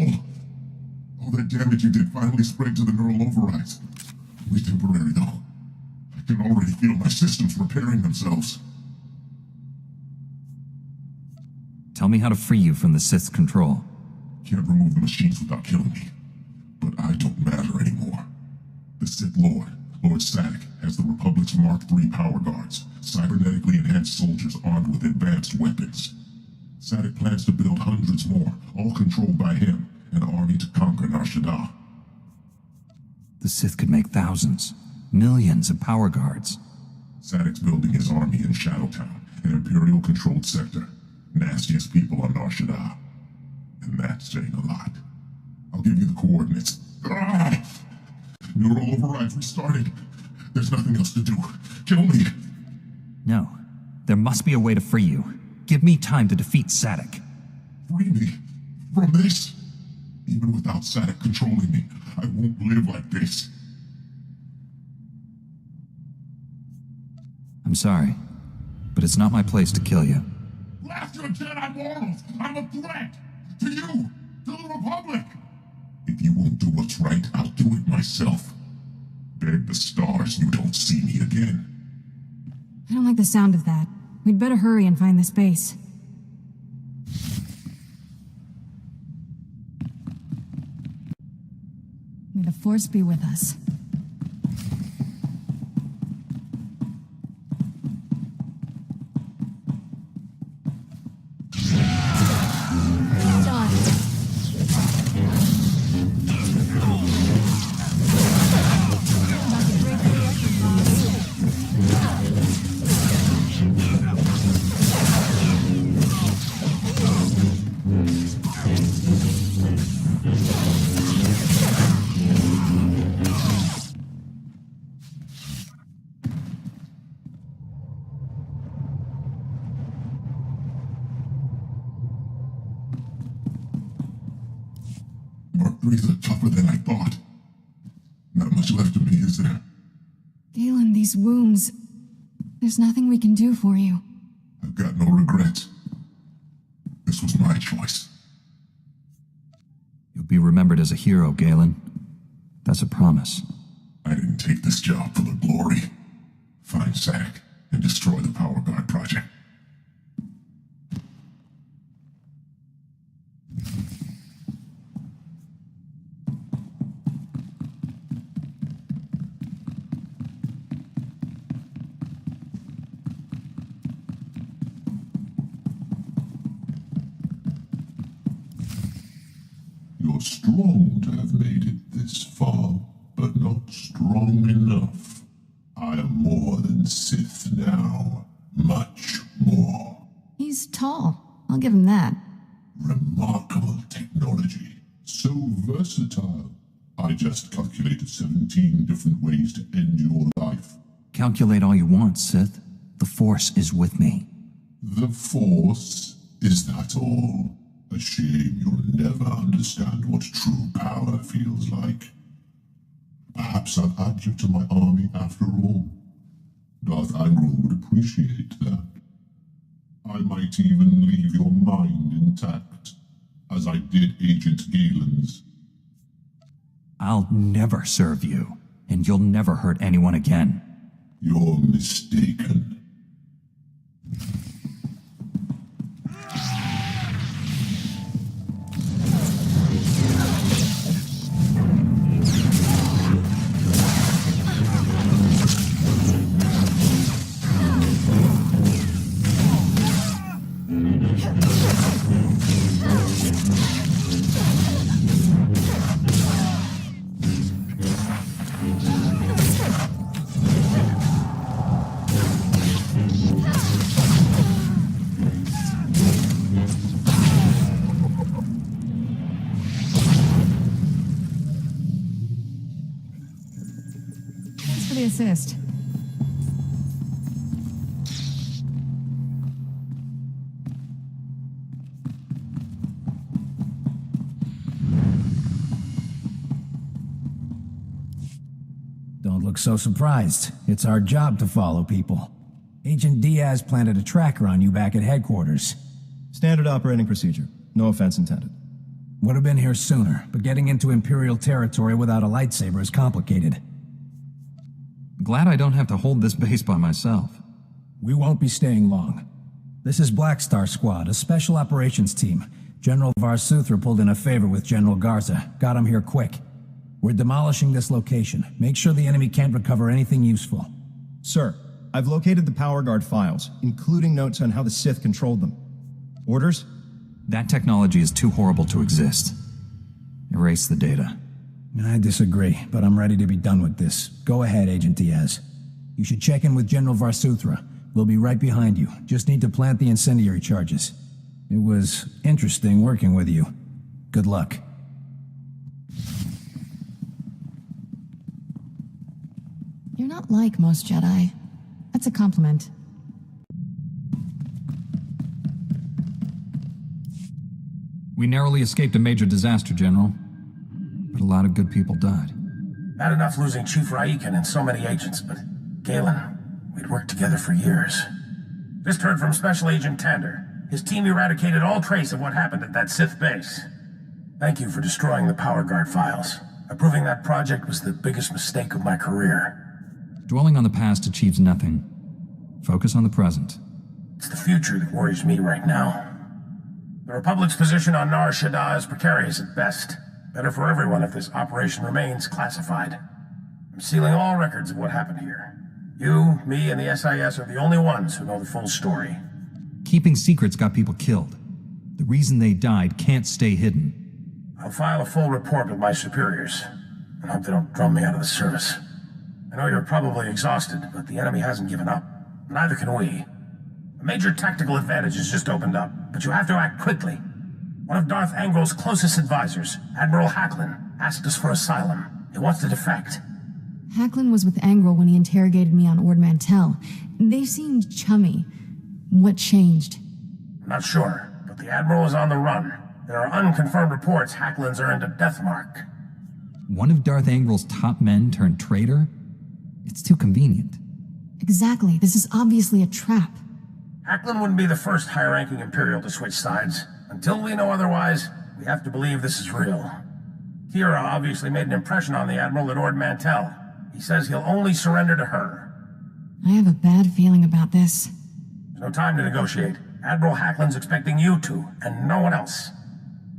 All that damage you did finally spread to the neural overrides. Only temporary, though. I can already feel my systems repairing themselves. Tell me how to free you from the Sith's control. Can't remove the machines without killing me. But I don't matter anymore. The Sith Lord, Lord Sadek, has the Republic's Mark III power guards, cybernetically enhanced soldiers armed with advanced weapons. Sadek plans to build hundreds more, all controlled by him, an army to conquer Nar Shaddaa. The Sith could make thousands, millions of power guards. Sadek's building his army in Shadowtown, an Imperial-controlled sector. Nastiest people on Nar Shaddaa. And that's saying a lot. I'll give you the coordinates. Neural overrides restarted. There's nothing else to do. Kill me. No. There must be a way to free you. Give me time to defeat Sadek. Free me from this? Even without Sadek controlling me, I won't live like this. I'm sorry, but it's not my place to kill you. Blast your Jedi morals! I'm a threat! To you! To the Republic! If you won't do what's right, I'll do it myself. Beg the stars you don't see me again. I don't like the sound of that. We'd better hurry and find the space. May the Force be with us. Mark III's are tougher than I thought. Not much left of me, is there? Galen, these wounds... There's nothing we can do for you. I've got no regrets. This was my choice. You'll be remembered as a hero, Galen. That's a promise. I didn't take this job for the glory. Find Sadek and destroy the Power Guard project. You're strong to have made it this far, but not strong enough. I am more than Sith now. Much more. He's tall. I'll give him that. Remarkable technology. So versatile. I just calculated 17 different ways to end your life. Calculate all you want, Sith. The Force is with me. The Force? Is that all? A shame you'll never understand what true power feels like. Perhaps I'll add you to my army after all. Darth Angral would appreciate that. I might even leave your mind intact, as I did Agent Galen's. I'll never serve you, and you'll never hurt anyone again. You're mistaken. Thanks for the assist. Don't look so surprised. It's our job to follow people. Agent Diaz planted a tracker on you back at headquarters. Standard operating procedure. No offense intended. Would have been here sooner, but getting into Imperial territory without a lightsaber is complicated. Glad I don't have to hold this base by myself. We won't be staying long. This is Black Star Squad, a special operations team. General Varsuthra pulled in a favor with General Garza. Got him here quick. We're demolishing this location. Make sure the enemy can't recover anything useful. Sir, I've located the Power Guard files, including notes on how the Sith controlled them. Orders? That technology is too horrible to exist. Erase the data. I disagree, but I'm ready to be done with this. Go ahead, Agent Diaz. You should check in with General Varsuthra. We'll be right behind you. Just need to plant the incendiary charges. It was interesting working with you. Good luck. You're not like most Jedi. That's a compliment. We narrowly escaped a major disaster, General. But a lot of good people died. Bad enough losing Chief Raiken and so many agents, but Galen, we'd worked together for years. Just heard from Special Agent Tander. His team eradicated all trace of what happened at that Sith base. Thank you for destroying the Power Guard files. Approving that project was the biggest mistake of my career. Dwelling on the past achieves nothing. Focus on the present. It's the future that worries me right now. The Republic's position on Nar Shaddaa is precarious at best. Better for everyone if this operation remains classified. I'm sealing all records of what happened here. You, me, and the SIS are the only ones who know the full story. Keeping secrets got people killed. The reason they died can't stay hidden. I'll file a full report with my superiors, and hope they don't drum me out of the service. I know you're probably exhausted, but the enemy hasn't given up. Neither can we. A major tactical advantage has just opened up, but you have to act quickly. One of Darth Angral's closest advisors, Admiral Hacklin, asked us for asylum. He wants to defect. Hacklin was with Angral when he interrogated me on Ord Mantell. They seemed chummy. What changed? I'm not sure, but the Admiral is on the run. There are unconfirmed reports Hacklin's earned a death mark. One of Darth Angral's top men turned traitor? It's too convenient. Exactly. This is obviously a trap. Hacklin wouldn't be the first high-ranking Imperial to switch sides. Until we know otherwise, we have to believe this is real. Kira obviously made an impression on the Admiral at Ord Mantell. He says he'll only surrender to her. I have a bad feeling about this. There's no time to negotiate. Admiral Hacklin's expecting you to, and no one else.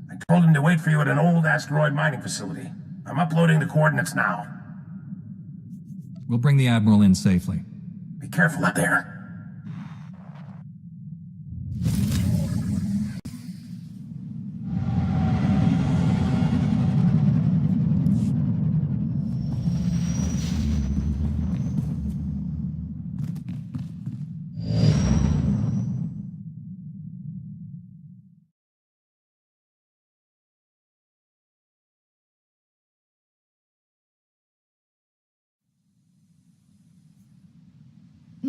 I told him to wait for you at an old asteroid mining facility. I'm uploading the coordinates now. We'll bring the Admiral in safely. Be careful out there.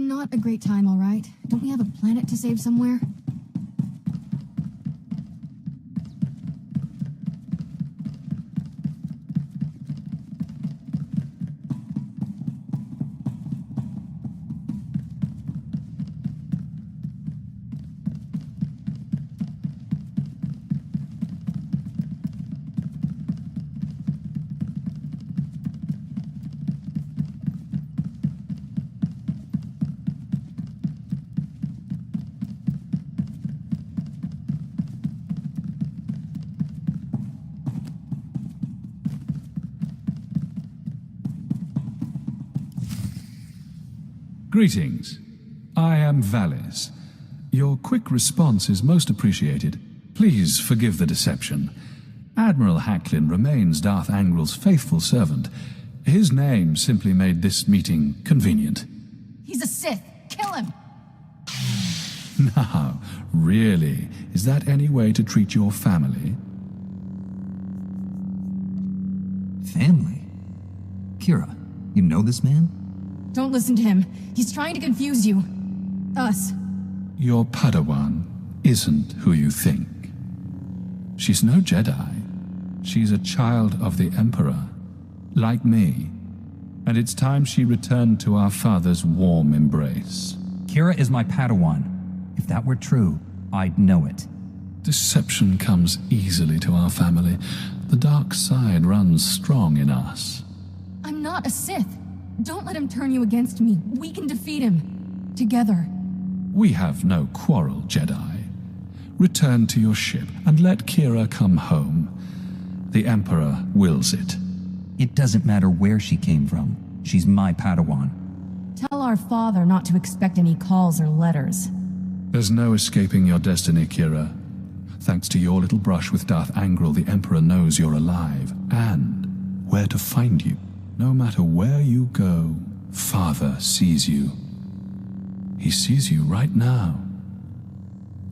Not a great time, all right? Don't we have a planet to save somewhere? Greetings. I am Valis. Your quick response is most appreciated. Please forgive the deception. Admiral Hacklin remains Darth Angrel's faithful servant. His name simply made this meeting convenient. He's a Sith! Kill him! Now, really, is that any way to treat your family? Family? Kira, you know this man? Don't listen to him. He's trying to confuse you. Us. Your Padawan isn't who you think. She's no Jedi. She's a child of the Emperor, like me. And it's time she returned to our father's warm embrace. Kira is my Padawan. If that were true, I'd know it. Deception comes easily to our family. The dark side runs strong in us. I'm not a Sith. Don't let him turn you against me. We can defeat him. Together. We have no quarrel, Jedi. Return to your ship and let Kira come home. The Emperor wills it. It doesn't matter where she came from. She's my Padawan. Tell our father not to expect any calls or letters. There's no escaping your destiny, Kira. Thanks to your little brush with Darth Angrel, the Emperor knows you're alive and where to find you. No matter where you go, Father sees you. He sees you right now.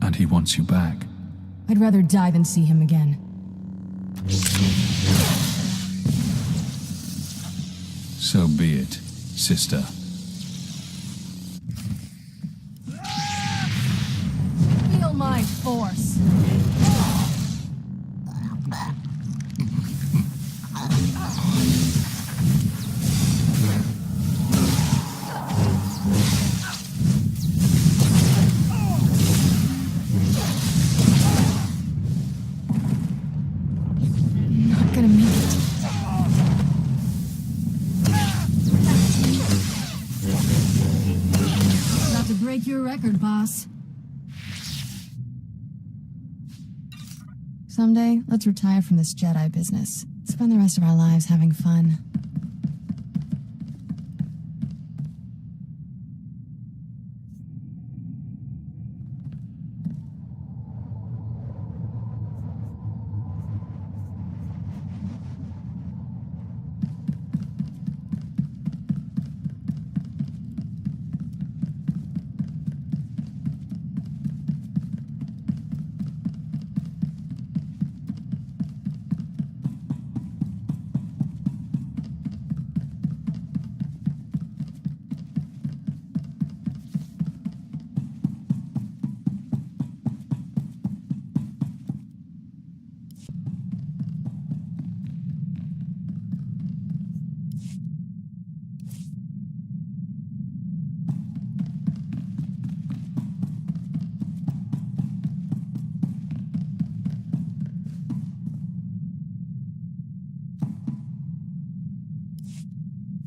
And he wants you back. I'd rather die than see him again. So be it, sister. Feel my force. Not gonna make it. About to break your record, boss. Someday, let's retire from this Jedi business. Spend the rest of our lives having fun.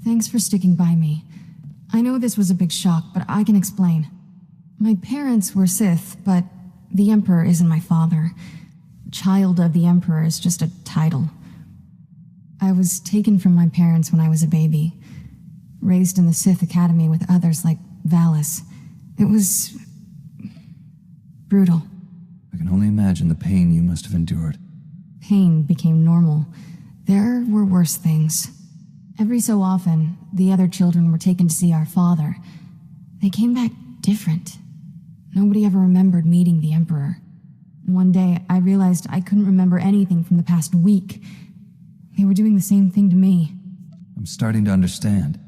Thanks for sticking by me. I know this was a big shock, but I can explain. My parents were Sith, but the Emperor isn't my father. Child of the Emperor is just a title. I was taken from my parents when I was a baby, raised in the Sith Academy with others like Valis. It was brutal. I can only imagine the pain you must have endured. Pain became normal. There were worse things. Every so often, the other children were taken to see our father. They came back different. Nobody ever remembered meeting the Emperor. One day, I realized I couldn't remember anything from the past week. They were doing the same thing to me. I'm starting to understand.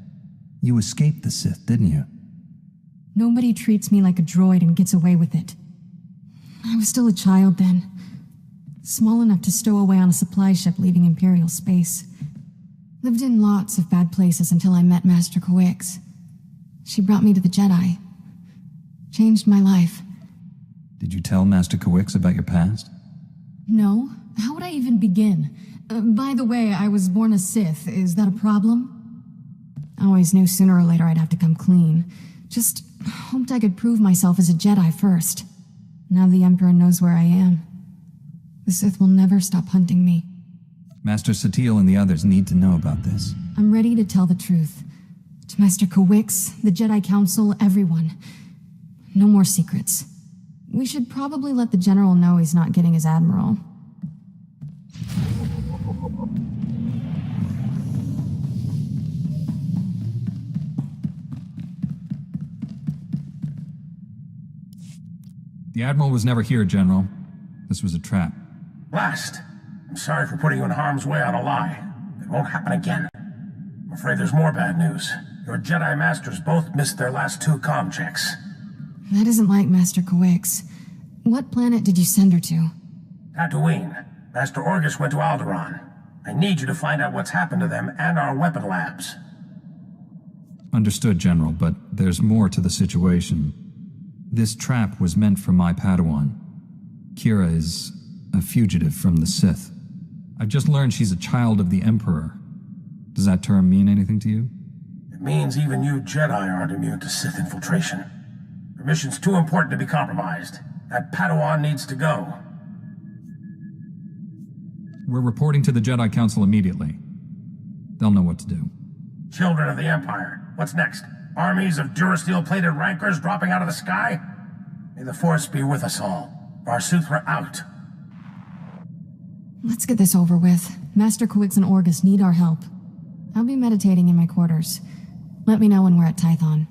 You escaped the Sith, didn't you? Nobody treats me like a droid and gets away with it. I was still a child then. Small enough to stow away on a supply ship leaving Imperial space. Lived in lots of bad places until I met Master Kawix. She brought me to the Jedi. Changed my life. Did you tell Master Kawix about your past? No. How would I even begin? By the way, I was born a Sith. Is that a problem? I always knew sooner or later I'd have to come clean. Just hoped I could prove myself as a Jedi first. Now the Emperor knows where I am. The Sith will never stop hunting me. Master Satele and the others need to know about this. I'm ready to tell the truth. To Master Kawix, the Jedi Council, everyone. No more secrets. We should probably let the General know he's not getting his Admiral. The Admiral was never here, General. This was a trap. Blast! I'm sorry for putting you in harm's way on a lie. It won't happen again. I'm afraid there's more bad news. Your Jedi Masters both missed their last 2 comm checks. That isn't like Master Kawix. What planet did you send her to? Tatooine. Master Orgus went to Alderaan. I need you to find out what's happened to them and our weapon labs. Understood, General, but there's more to the situation. This trap was meant for my Padawan. Kira is a fugitive from the Sith. I've just learned she's a child of the Emperor. Does that term mean anything to you? It means even you Jedi aren't immune to Sith infiltration. Your mission's too important to be compromised. That Padawan needs to go. We're reporting to the Jedi Council immediately. They'll know what to do. Children of the Empire. What's next? Armies of Durasteel-plated rankers dropping out of the sky? May the Force be with us all. Varsuthra out. Let's get this over with. Master Kawix and Orgus need our help. I'll be meditating in my quarters. Let me know when we're at Tython.